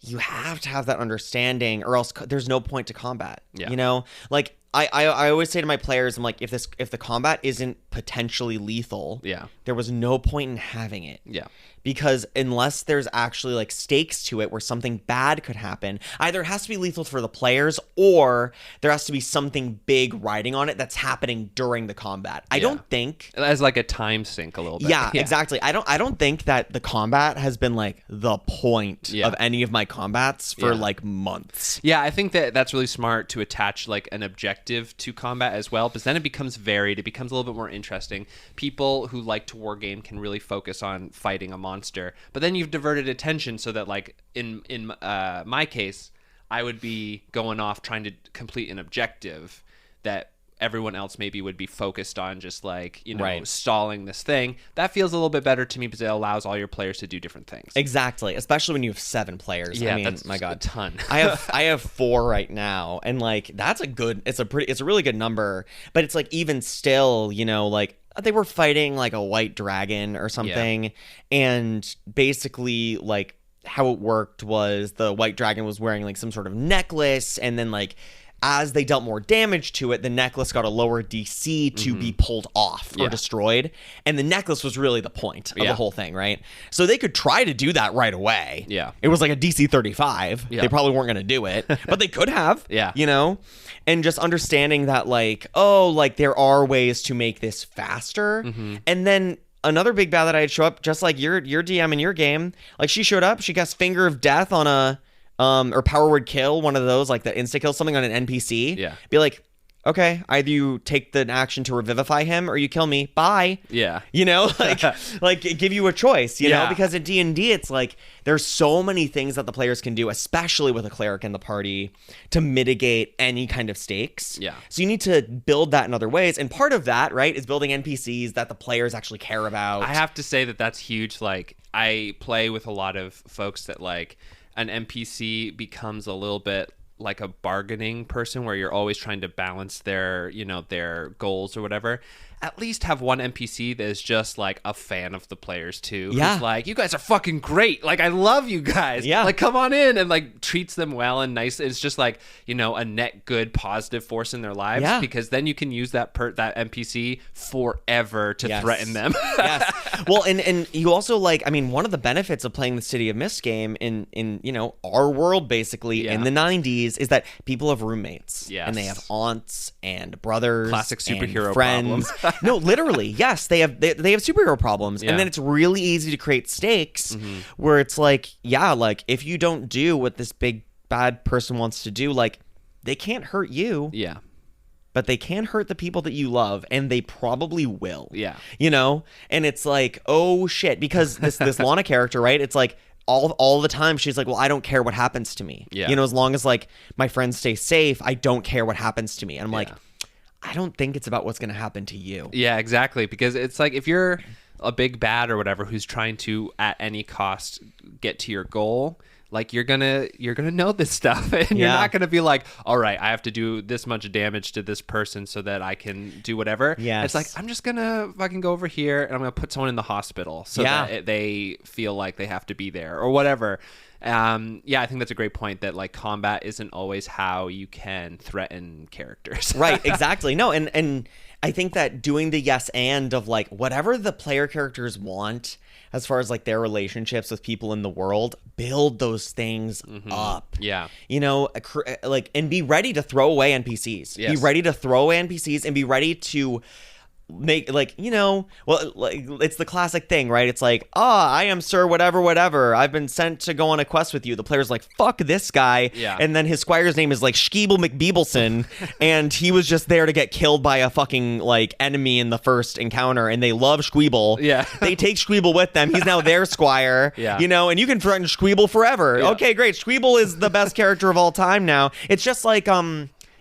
you have to have that understanding, or else there's no point to combat. Yeah. You know, like I always say to my players, I'm like, if the combat isn't potentially lethal, there was no point in having it. Yeah. Because unless there's actually like stakes to it where something bad could happen, either it has to be lethal for the players or there has to be something big riding on it that's happening during the combat. I don't think as like a time sink a little bit. Yeah, exactly. I don't think that the combat has been like the point of any of my combats for like months. Yeah, I think that's really smart to attach like an objective to combat as well, because then it becomes varied. It becomes a little bit more interesting. People who like to wargame can really focus on fighting a monster, but then you've diverted attention so that like in my case, I would be going off trying to complete an objective that everyone else maybe would be focused on, just like, you know, stalling this thing. That feels a little bit better to me because it allows all your players to do different things. Exactly, especially when you have 7 players. Yeah, I mean, that's my God, a ton. I have 4 right now, and like that's it's a really good number. But it's like even still, you know, like they were fighting like a white dragon or something, and basically like how it worked was the white dragon was wearing like some sort of necklace, and then like as they dealt more damage to it, the necklace got a lower DC to be pulled off or destroyed. And the necklace was really the point of the whole thing, right? So they could try to do that right away. Yeah. It was like a DC 35. Yeah. They probably weren't going to do it, but they could have. Yeah. You know? And just understanding that, like, oh, like, there are ways to make this faster. And then another big bad that I had show up, just like your DM in your game, like, she showed up, she cast Finger of Death on a or Power Word Kill, one of those, like the insta kill, something on an NPC. Yeah. Be like, okay, either you take the action to revivify him or you kill me. Bye. Yeah. You know, like give you a choice, you know, because in D&D, it's like there's so many things that the players can do, especially with a cleric in the party, to mitigate any kind of stakes. Yeah. So you need to build that in other ways. And part of that, right, is building NPCs that the players actually care about. I have to say that that's huge. Like, I play with a lot of folks that, like, an NPC becomes a little bit like a bargaining person where you're always trying to balance their, you know, their goals or whatever. At least have one NPC that is just like a fan of the players too. Yeah. Who's like, you guys are fucking great. Like, I love you guys. Yeah. Like, come on in, and like treats them well and nice. It's just like, you know, a net good positive force in their lives. Yeah. Because then you can use that NPC forever to threaten them. Yes. Well, and you also, like, I mean, one of the benefits of playing the City of Mist game in you know, our world basically in the 90s is that people have roommates. Yes. And they have aunts and brothers. Classic superhero and friends. problem. No, literally, yes, they have superhero problems. Yeah. And then it's really easy to create stakes where it's like, yeah, like, if you don't do what this big bad person wants to do, like, they can't hurt you. Yeah. But they can hurt the people that you love, and they probably will. Yeah. You know? And it's like, oh shit, because this Lana character, right? It's like all the time she's like, well, I don't care what happens to me. Yeah. You know, as long as, like, my friends stay safe, I don't care what happens to me. And I'm like, I don't think it's about what's going to happen to you. Yeah, exactly. Because it's like, if you're a big bad or whatever who's trying to at any cost get to your goal, like, you're gonna know this stuff, and you're not gonna be like, all right, I have to do this much damage to this person so that I can do whatever. Yes. It's like, I'm just gonna fucking go over here and I'm gonna put someone in the hospital so that they feel like they have to be there or whatever. I think that's a great point, that like combat isn't always how you can threaten characters. Right, exactly. No, and I think that doing the yes and of, like, whatever the player characters want as far as, like, their relationships with people in the world, build those things up. Yeah. You know, like, and be ready to throw away NPCs. Yes. Be ready to throw away NPCs and be ready to make, like, you know, well, like, it's the classic thing, right? It's like, I am Sir whatever, I've been sent to go on a quest with you. The player's like, fuck this guy. Yeah. And then his squire's name is like Schkeeble McBeebleson, and he was just there to get killed by a fucking, like, enemy in the first encounter, and they love Schkeeble. Yeah. They take Schkeeble with them. He's now their squire. Yeah. You know, and you can threaten Schkeeble forever. Yeah. Okay, great. Schkeeble is the best character of all time now. It's just like,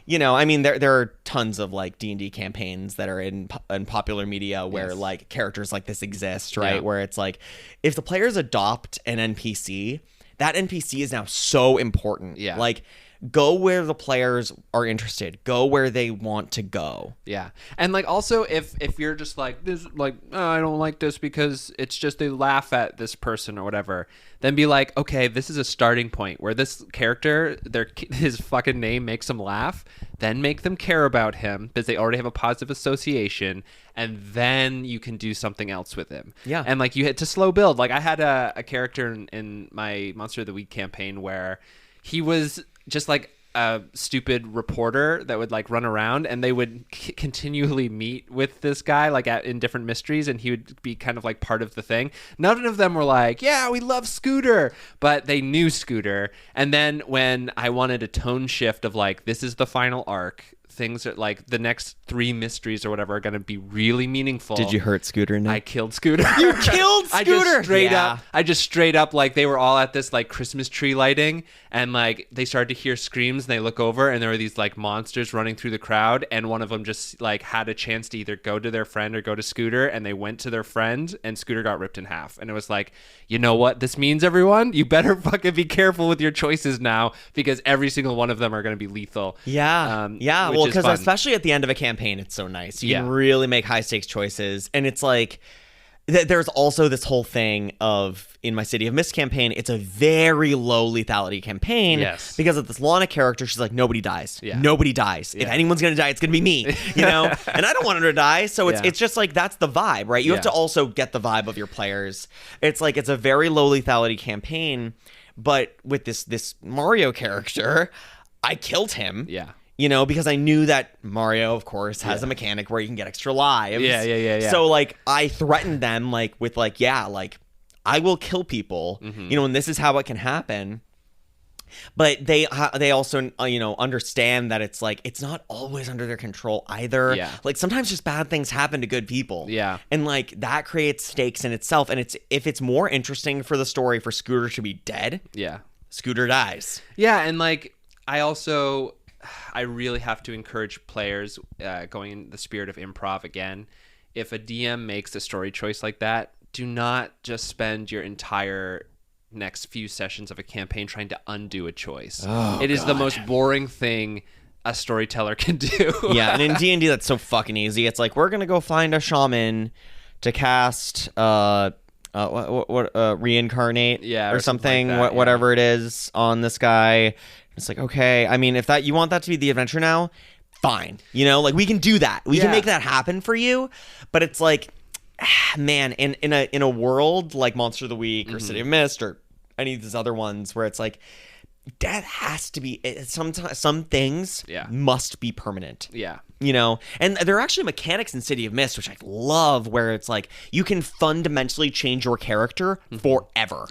you know, I mean, there are tons of, like, D&D campaigns that are in popular media where like characters like this exist, right? Yeah. Where it's like, if the players adopt an NPC, that NPC is now so important. Yeah. Like, go where the players are interested. Go where they want to go. Yeah. And like, also, if you're just like, this, like, I don't like this because it's just they laugh at this person or whatever, then be like, okay, this is a starting point where this character, his fucking name makes them laugh. Then make them care about him because they already have a positive association, and then you can do something else with him. Yeah. And like, you had to slow build. Like, I had a character in my Monster of the Week campaign where he was just like a stupid reporter that would like run around, and they would continually meet with this guy like in different mysteries, and he would be kind of like part of the thing. None of them were like, yeah, we love Scooter, but they knew Scooter. And then when I wanted a tone shift of like, this is the final arc, things that like the next 3 mysteries or whatever are going to be really meaningful. Did you hurt Scooter? Nick? I killed Scooter. You killed Scooter. I just straight up like, they were all at this like Christmas tree lighting, and like they started to hear screams, and they look over and there were these like monsters running through the crowd, and one of them just like had a chance to either go to their friend or go to Scooter, and they went to their friend, and Scooter got ripped in half. And it was like, you know what this means, everyone? You better fucking be careful with your choices now, because every single one of them are going to be lethal. Yeah. Well, because especially at the end of a campaign, it's so nice. You can really make high stakes choices. And it's like, there's also this whole thing of, in my City of Mist campaign, it's a very low lethality campaign. Yes. Because of this Lana character, she's like, nobody dies. Yeah. Nobody dies. Yeah. If anyone's going to die, it's going to be me, you know? And I don't want her to die. So it's just like, that's the vibe, right? You have to also get the vibe of your players. It's like, it's a very low lethality campaign, but with this Mario character, I killed him. Yeah. You know, because I knew that Mario, of course, has a mechanic where you can get extra lives. Yeah. So, like, I threatened them, like, with, like, I will kill people, you know, and this is how it can happen. But they also, understand that it's, like, it's not always under their control either. Yeah. Like, sometimes just bad things happen to good people. Yeah. And, like, that creates stakes in itself. And if it's more interesting for the story for Scooter to be dead, Scooter dies. Yeah, and, like, I really have to encourage players, going in the spirit of improv again. If a DM makes a story choice like that, do not just spend your entire next few sessions of a campaign trying to undo a choice. It is the most boring thing a storyteller can do. Yeah, and in D&D that's so fucking easy. It's like, we're gonna go find a shaman to cast reincarnate or something like that, whatever it is on this guy. It's like, okay, I mean, if that you want that to be the adventure now, fine, you know, like, we can do that, we can make that happen for you. But it's like, man, in a world like Monster of the Week or City of Mist or any of these other ones where it's like, death has to be, some things must be permanent. You know, and there are actually mechanics in City of Mist, which I love, where it's like, you can fundamentally change your character forever.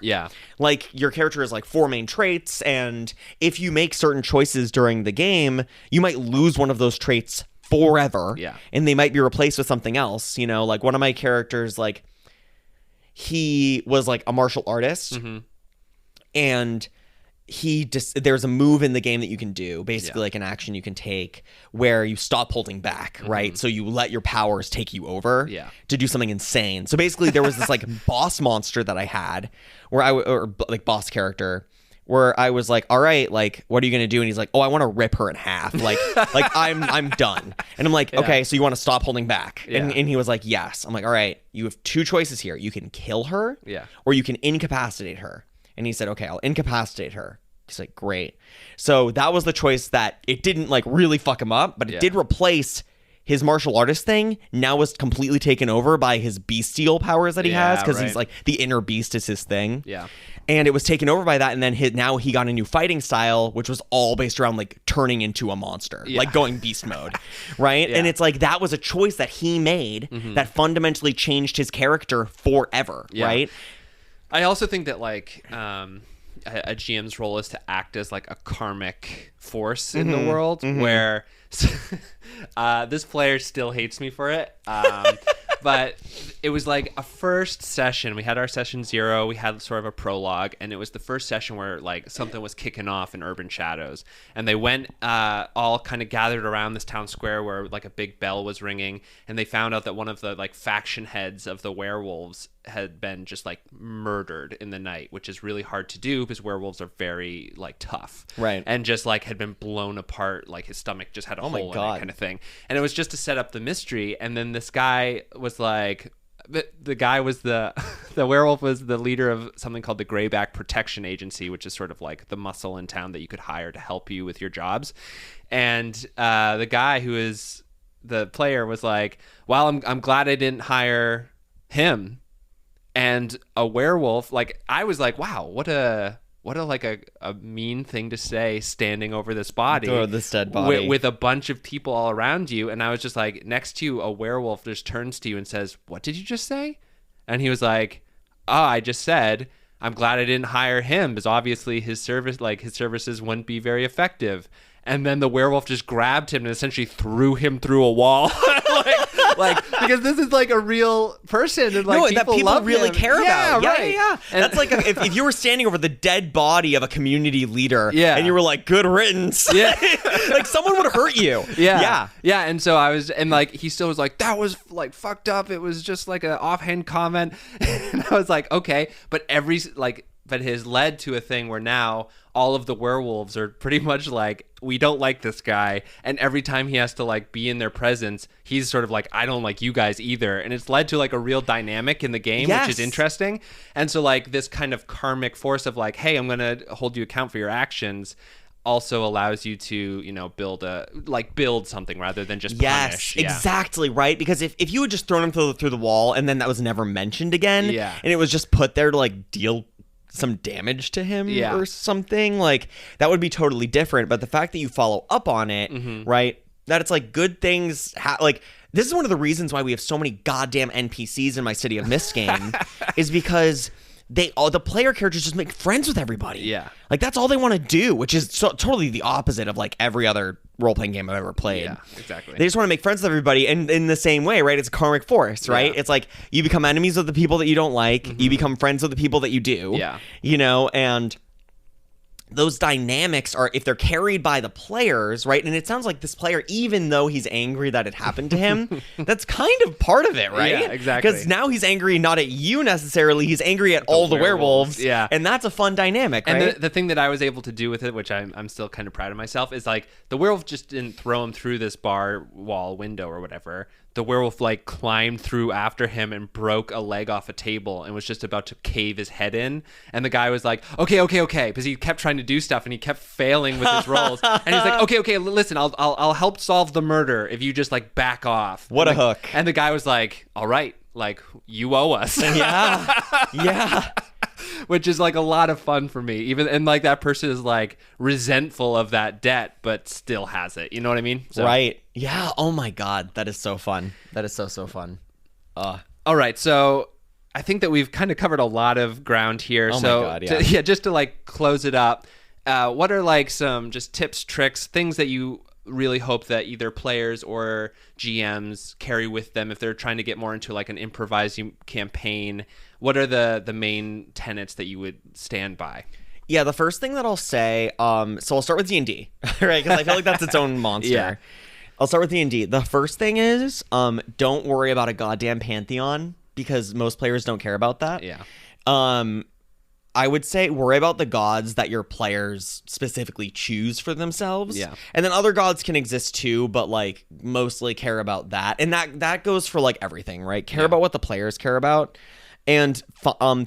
Like, your character has like 4 main traits, and if you make certain choices during the game, you might lose one of those traits forever. And they might be replaced with something else. You know, like, one of my characters, like, he was like a martial artist, and there's a move in the game that you can do, basically like an action you can take, where you stop holding back, right? So you let your powers take you over to do something insane. So basically there was this like boss monster that I had or like boss character where I was like, all right, like, what are you going to do? And he's like, oh, I want to rip her in half. Like I'm done. And I'm like, okay, so you want to stop holding back? And he was like, yes. I'm like, all right, you have 2 choices here. You can kill her or you can incapacitate her. And he said, okay, I'll incapacitate her. He's like, great. So that was the choice that it didn't like really fuck him up, but it did replace his martial artist thing. Now was completely taken over by his bestial powers that he has, because he's like, the inner beast is his thing. And it was taken over by that, and then now he got a new fighting style, which was all based around like turning into a monster, like going beast mode, right? And it's like, that was a choice that he made that fundamentally changed his character forever, right? I also think that like a GM's role is to act as like a karmic force in the world, where this player still hates me for it. But it was like a first session. We had our session 0. We had sort of a prologue, and it was the first session where like something was kicking off in Urban Shadows, and they went all kind of gathered around this town square where like a big bell was ringing, and they found out that one of the like faction heads of the werewolves had been just like murdered in the night, which is really hard to do because werewolves are very like tough, right? And just like had been blown apart, like his stomach just had a hole in it, kind of thing. And it was just to set up the mystery. And then this guy was like, the guy was the werewolf was the leader of something called the Greyback Protection Agency, which is sort of like the muscle in town that you could hire to help you with your jobs. And the guy who is the player was like, well, I'm glad I didn't hire him. And a werewolf, like, I was like, wow, what a like a mean thing to say, standing over this body, this dead body with a bunch of people all around you. And I was just like, next to you, a werewolf just turns to you and says, what did you just say? And he was like, oh, I just said, I'm glad I didn't hire him, because obviously his services wouldn't be very effective. And then the werewolf just grabbed him and essentially threw him through a wall. like because this is like a real person, and like people love really him. care about. Yeah. And that's like if you were standing over the dead body of a community leader, and you were like, good riddance. Like someone would hurt you. Yeah. And so I was, and like he still was like, that was like fucked up. It was just like an offhand comment. And I was like, okay, but but it has led to a thing where now all of the werewolves are pretty much like, we don't like this guy, and every time he has to like be in their presence, he's sort of like, I don't like you guys either, and it's led to like a real dynamic in the game, which is interesting. And so like this kind of karmic force of like, hey, I'm gonna hold you account for your actions, also allows you to, you know, build something rather than just punish. Exactly, right? Because if you had just thrown him through the wall and then that was never mentioned again, and it was just put there to like deal some damage to him or something, like that would be totally different. But the fact that you follow up on it, right, that it's like good things like this is one of the reasons why we have so many goddamn NPCs in my City of Mist game is because the player characters just make friends with everybody. Yeah. Like that's all they want to do, which is totally the opposite of like every other role-playing game I've ever played. Yeah, exactly. They just want to make friends with everybody, and in the same way, right? It's a karmic force, right? Yeah. It's like you become enemies with the people that you don't like, you become friends with the people that you do. Yeah. You know, and those dynamics are, if they're carried by the players, right? And it sounds like this player, even though he's angry that it happened to him, that's kind of part of it, right? Yeah, exactly. Because now he's angry not at you necessarily, he's angry at all the werewolves. Yeah. And that's a fun dynamic, right? And the thing that I was able to do with it, which I'm still kind of proud of myself, is like the werewolf just didn't throw him through this bar wall window or whatever. The werewolf like climbed through after him and broke a leg off a table and was just about to cave his head in. And the guy was like, okay, because he kept trying to do stuff and he kept failing with his rolls. And he's like, okay, listen, I'll help solve the murder if you just like back off. What a hook. And the guy was like, all right, like you owe us. Yeah. Which is like a lot of fun for me. Even, and like that person is like resentful of that debt, but still has it. You know what I mean? So. Right. Yeah. Oh my God. That is so fun. That is so fun. All right. So I think that we've kind of covered a lot of ground here. Oh so my God, yeah. just to like close it up, what are like some just tips, tricks, things that you really hope that either players or GMs carry with them if they're trying to get more into like an improvising campaign? What are the main tenets that you would stand by? Yeah, the first thing that I'll say, so I'll start with D&D, right? Because I feel like that's its own monster. Yeah. I'll start with D&D. The first thing is, don't worry about a goddamn pantheon, because most players don't care about that. Yeah. I would say worry about the gods that your players specifically choose for themselves. Yeah. And then other gods can exist too, but like mostly care about that. And that goes for like everything, right? Care about what the players care about. And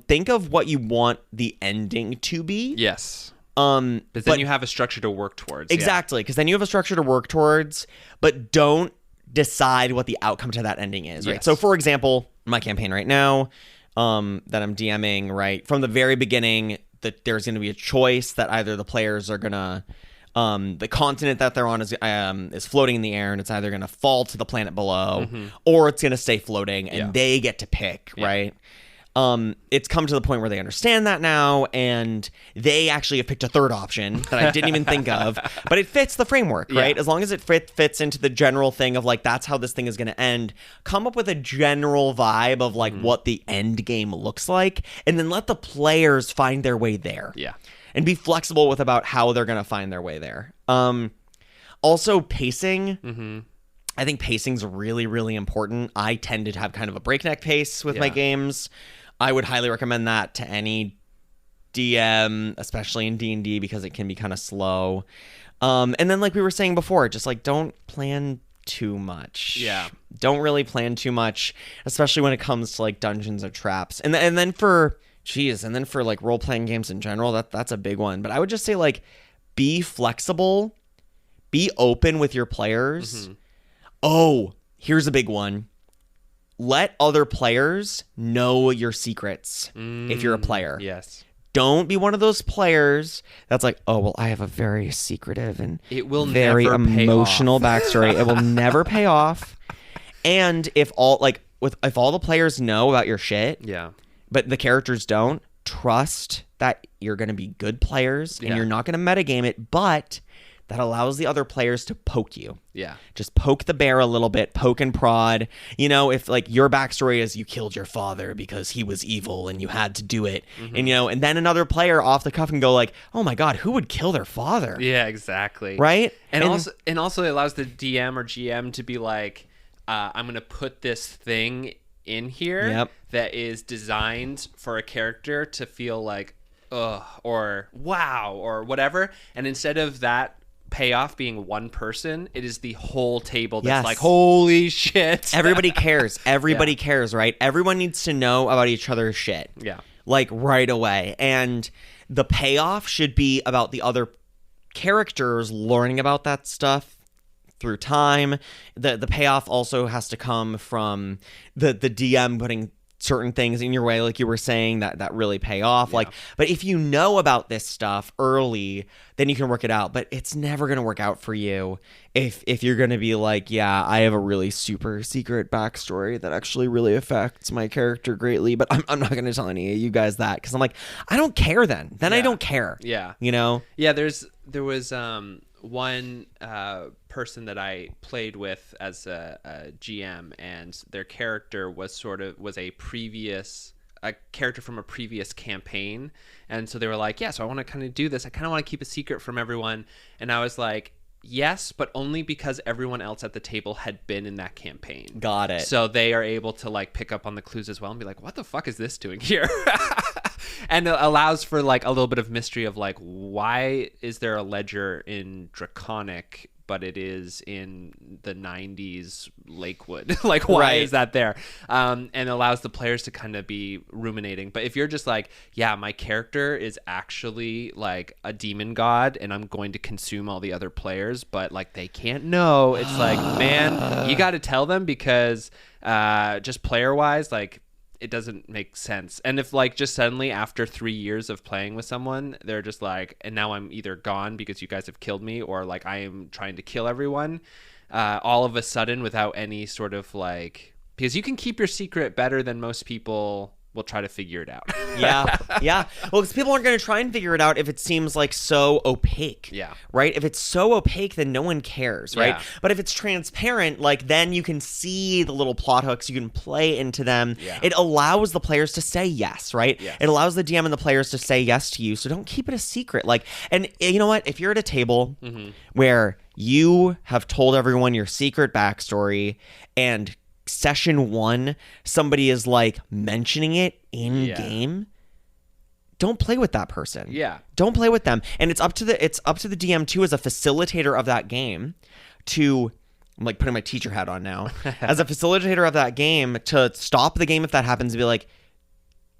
think of what you want the ending to be. Yes. But then you have a structure to work towards. Exactly, because then you have a structure to work towards, but don't decide what the outcome to that ending is, right? Yes. So, for example, my campaign right now that I'm DMing, right, from the very beginning, that there's going to be a choice that either the players are going to the continent that they're on is floating in the air, and it's either going to fall to the planet below or it's going to stay floating, and they get to pick, right? It's come to the point where they understand that now, and they actually have picked a third option that I didn't even think of, but it fits the framework, right? As long as it fits into the general thing of like, that's how this thing is going to end. Come up with a general vibe of like what the end game looks like, and then let the players find their way there. Yeah. And be flexible with about how they're going to find their way there. Also, pacing. I think pacing's really, really important. I tend to have kind of a breakneck pace with my games. I would highly recommend that to any DM, especially in D&D, because it can be kind of slow. And then, like we were saying before, just like don't plan too much. Yeah. Don't really plan too much, especially when it comes to like dungeons or traps. And then for like role-playing games in general, that's a big one. But I would just say like be flexible, be open with your players. Oh, here's a big one. Let other players know your secrets if you're a player. Yes. Don't be one of those players that's like, oh, well, I have a very secretive and it will very never emotional pay off. backstory. It will never pay off. And if all the players know about your shit, but the characters don't, trust that you're going to be good players and you're not going to metagame it, but that allows the other players to poke you. Yeah. Just poke the bear a little bit, poke and prod. You know, if like your backstory is you killed your father because he was evil and you had to do it. And, you know, and then another player off the cuff can go like, oh my God, who would kill their father? Yeah, exactly. Right? And also it allows the DM or GM to be like, I'm going to put this thing in here that is designed for a character to feel like ugh, or wow, or whatever. And instead of that payoff being one person, it is the whole table that's like, holy shit. Everybody cares. Everybody cares, right? Everyone needs to know about each other's shit. Yeah. Like right away. And the payoff should be about the other characters learning about that stuff through time. The payoff also has to come from the DM putting certain things in your way, like you were saying, that really pay off. Yeah. Like, but if you know about this stuff early, then you can work it out. But it's never going to work out for you if you're going to be like, yeah, I have a really super secret backstory that actually really affects my character greatly, but I'm not going to tell any of you guys that, because I'm like, I don't care then. Then I don't care. Yeah. You know? Yeah, there was one person that I played with as a GM, and their character was a character from a previous campaign. And so they were like, yeah, so I want to kind of do this. I kind of want to keep a secret from everyone. And I was like, yes, but only because everyone else at the table had been in that campaign. Got it. So they are able to like pick up on the clues as well and be like, what the fuck is this doing here? And it allows for like a little bit of mystery of like, why is there a ledger in Draconic, but it is in the 90s Lakewood? Like, why is that there? And allows the players to kind of be ruminating. But if you're just like, yeah, my character is actually like a demon god and I'm going to consume all the other players, but like they can't know. It's like, man, you got to tell them, because just player wise, like, it doesn't make sense. And if like just suddenly after 3 years of playing with someone, they're just like, and now I'm either gone because you guys have killed me, or like I am trying to kill everyone, all of a sudden without any sort of like, because you can keep your secret better than most people will try to figure it out. Yeah. Well, because people aren't going to try and figure it out if it seems like so opaque. Yeah. Right? If it's so opaque, then no one cares, right? Yeah. But if it's transparent, like, then you can see the little plot hooks, you can play into them. Yeah. It allows the players to say yes, right? Yes. It allows the DM and the players to say yes to you, so don't keep it a secret. Like, and you know what? If you're at a table where you have told everyone your secret backstory, and session 1 somebody is like mentioning it in game, don't play with that person. Don't play with them. And it's up to the DM too, as a facilitator of that game, to, I'm like putting my teacher hat on now, as a facilitator of that game, to stop the game if that happens, and be like,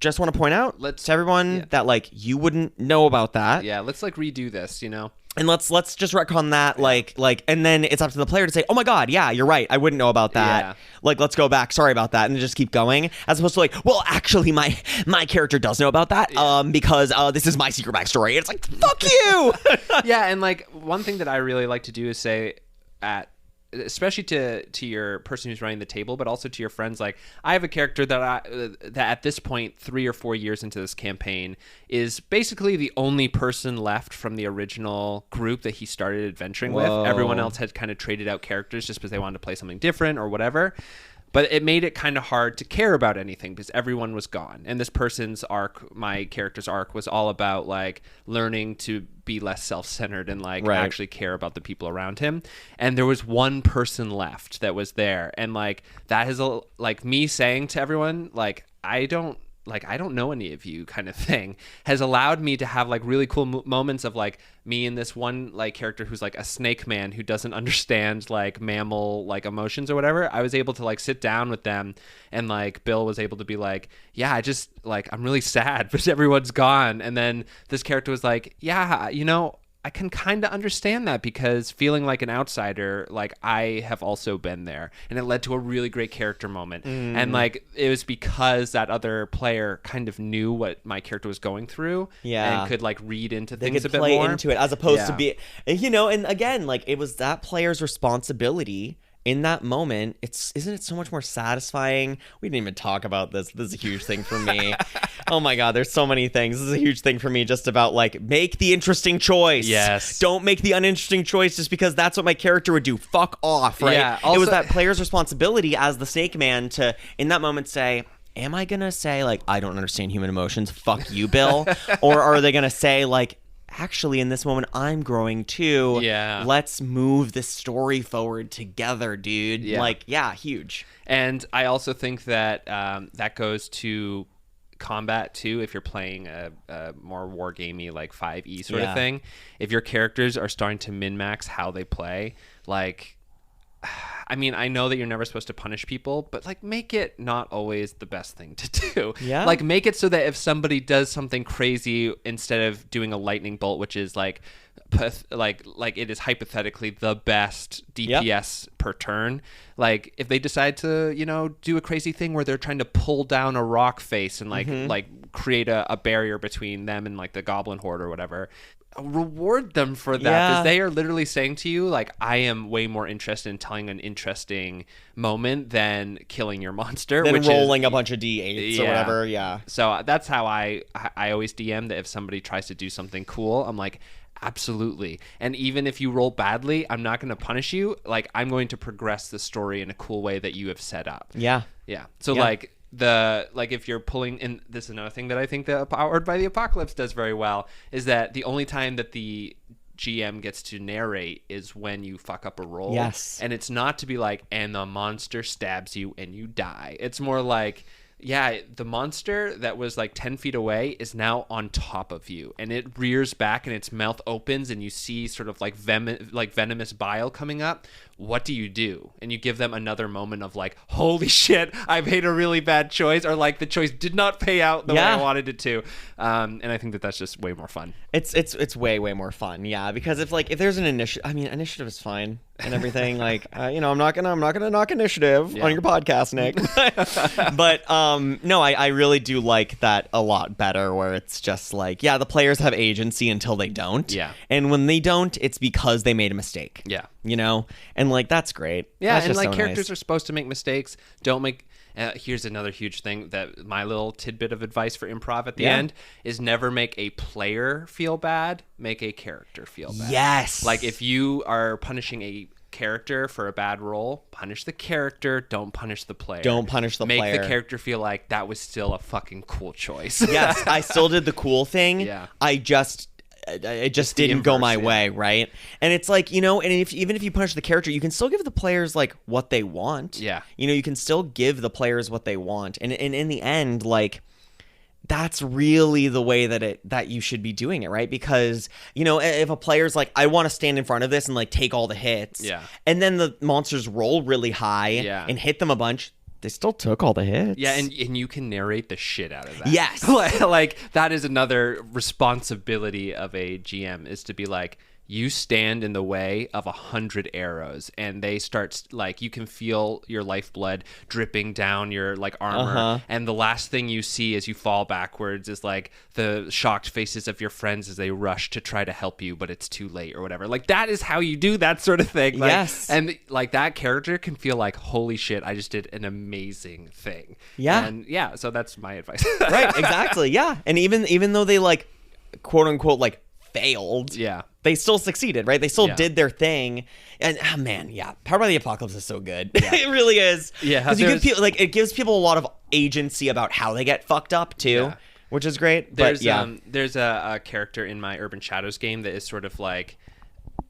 just want to point out to everyone that like you wouldn't know about that. Yeah, let's like redo this, you know? And let's just retcon that, like, and then it's up to the player to say, oh my God, yeah, you're right, I wouldn't know about that. Yeah. Like, let's go back, sorry about that, and just keep going, as opposed to like, well, actually, my character does know about that, because this is my secret backstory. It's like, fuck you. Yeah, and like one thing that I really like to do is say, especially to your person who's running the table, but also to your friends, like, I have a character that at this point, 3 or 4 years into this campaign, is basically the only person left from the original group that he started adventuring with. Everyone else had kind of traded out characters just because they wanted to play something different or whatever. But it made it kind of hard to care about anything because everyone was gone. And this person's arc, my character's arc, was all about like learning to be less self-centered and like actually care about the people around him. And there was one person left that was there. And like that is like me saying to everyone, like, I don't know any of you kind of thing, has allowed me to have like really cool moments of like me and this one like character who's like a snake man who doesn't understand like mammal like emotions or whatever. I was able to like sit down with them, and like Bill was able to be like, yeah, I just like, I'm really sad because everyone's gone. And then this character was like, yeah, you know, I can kind of understand that, because feeling like an outsider, like I have also been there, and it led to a really great character moment. And like it was because that other player kind of knew what my character was going through, and could like read into things a bit more. They could play into it, as opposed to be, you know. And again, like it was that player's responsibility in that moment. Isn't it so much more satisfying? We didn't even talk about this. This is a huge thing for me. Oh my God, there's so many things. This is a huge thing for me, just about like, make the interesting choice. Yes. Don't make the uninteresting choice just because that's what my character would do. Fuck off, right? Yeah, also, it was that player's responsibility as the snake man to, in that moment, say, am I gonna say like, I don't understand human emotions, fuck you, Bill? Or are they gonna say like, actually, in this moment, I'm growing too. Yeah. Let's move this story forward together, dude. Yeah. Like, yeah, huge. And I also think that that goes to combat too, if you're playing a more war gamey like 5e sort of thing, if your characters are starting to min-max how they play, like, I mean, I know that you're never supposed to punish people, but like make it not always the best thing to do. Yeah. Like make it so that if somebody does something crazy, instead of doing a lightning bolt, which is like it is hypothetically the best DPS per turn, like if they decide to, you know, do a crazy thing where they're trying to pull down a rock face and like create a barrier between them and like the goblin horde or whatever, reward them for that, because they are literally saying to you, like, I am way more interested in telling an interesting moment than killing your monster, than which rolling is, a bunch of d8s or whatever. So that's how I always DM, that if somebody tries to do something cool, I'm like, absolutely. And even if you roll badly, I'm not going to punish you. Like, I'm going to progress the story in a cool way that you have set up. So like if you're pulling, and this is another thing that I think that Powered by the Apocalypse does very well, is that the only time that the GM gets to narrate is when you fuck up a roll. And it's not to be like, and the monster stabs you and you die. It's more like, the monster that was like 10 feet away is now on top of you, and it rears back and its mouth opens and you see sort of like venomous bile coming up. What do? And you give them another moment of like, holy shit, I made a really bad choice, or like the choice did not pay out the way I wanted it to. And I think that that's just way more fun. It's way more fun. Because if there's an initiative, I mean, initiative is fine and everything. Like, I'm not gonna knock initiative on your podcast, Nick. But no, I really do like that a lot better, where it's just like, the players have agency until they don't. And when they don't, it's because they made a mistake. And like, that's great. That's and just like so characters nice. are supposed to make mistakes. Don't make here's another huge thing, that my little tidbit of advice for improv at the end is never make a player feel bad, make a character feel bad. Like, if you are punishing a character for a bad roll, punish the character, don't punish the player. Make the character feel like that was still a fucking cool choice. I still did the cool thing. It just didn't go my way, right? And it's like, and even if you punish the character, you can still give the players like what they want. You can still give the players what they want, and in the end, like, that's really the way that you should be doing it, right? Because, if a player's like, I want to stand in front of this and like take all the hits, and then the monsters roll really high and hit them a bunch, they still took all the hits. And you can narrate the shit out of that. Like, that is another responsibility of a GM, is to be like, you stand in the way of 100 arrows, and they start, like, you can feel your lifeblood dripping down your like armor, and the last thing you see as you fall backwards is like the shocked faces of your friends as they rush to try to help you, but it's too late or whatever. Like, that is how you do that sort of thing. Like, and like, that character can feel like, holy shit, I just did an amazing thing. And so that's my advice. Right, exactly. And even though they like, quote unquote, like, failed, they still succeeded, right? They still did their thing. And Powered by the Apocalypse is so good. It really is. Because you give people, like, it gives people a lot of agency about how they get fucked up too, which is great. There's a character in my Urban Shadows game that is sort of like,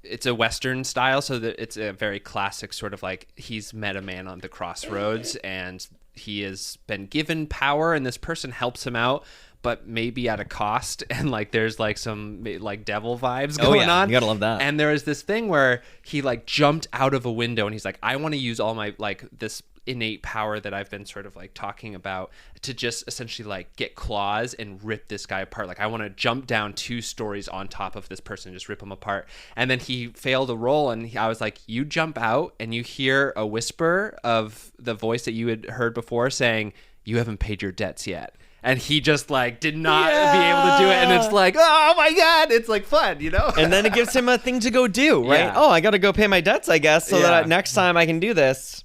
it's a Western style, so that it's a very classic sort of like, he's met a man on the crossroads and he has been given power, and this person helps him out, but maybe at a cost, and like there's like some like devil vibes going on. You gotta love that. And there is this thing where he like jumped out of a window, and he's like, I want to use all my like this innate power that I've been sort of like talking about to just essentially like get claws and rip this guy apart. Like, I want to jump down 2 stories on top of this person and just rip him apart. And then he failed a roll, and I was like, you jump out and you hear a whisper of the voice that you had heard before saying, you haven't paid your debts yet. And he just like did not be able to do it, and it's like, oh my god, it's like fun, And then it gives him a thing to go do, right? Oh, I got to go pay my debts, I guess, so that next time I can do this.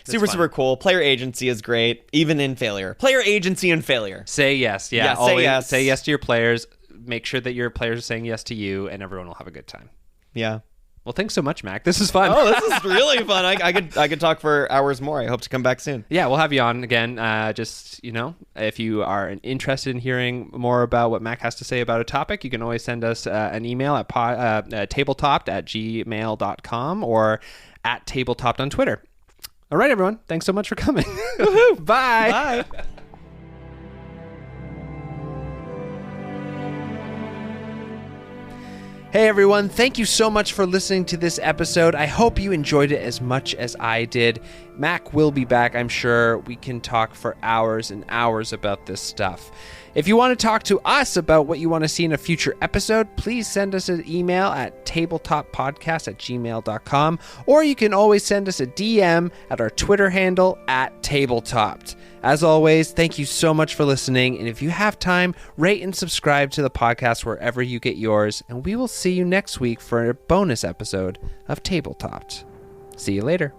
Super cool. Player agency is great, even in failure. Player agency in failure. Say yes, always say yes to your players. Make sure that your players are saying yes to you, and everyone will have a good time. Well, thanks so much, Mac. This is fun. Oh, this is really fun. I could talk for hours more. I hope to come back soon. Yeah, we'll have you on again. Just, if you are interested in hearing more about what Mac has to say about a topic, you can always send us an email at tabletopped@gmail.com or at tabletopped on Twitter. All right, everyone. Thanks so much for coming. Bye. Bye. Hey everyone, thank you so much for listening to this episode. I hope you enjoyed it as much as I did. Mac will be back, I'm sure. We can talk for hours and hours about this stuff. If you want to talk to us about what you want to see in a future episode, please send us an email at tabletoppodcast@gmail.com, or you can always send us a DM at our Twitter handle @tabletopped. As always, thank you so much for listening, and if you have time, rate and subscribe to the podcast wherever you get yours, and we will see you next week for a bonus episode of Tabletopped. See you later.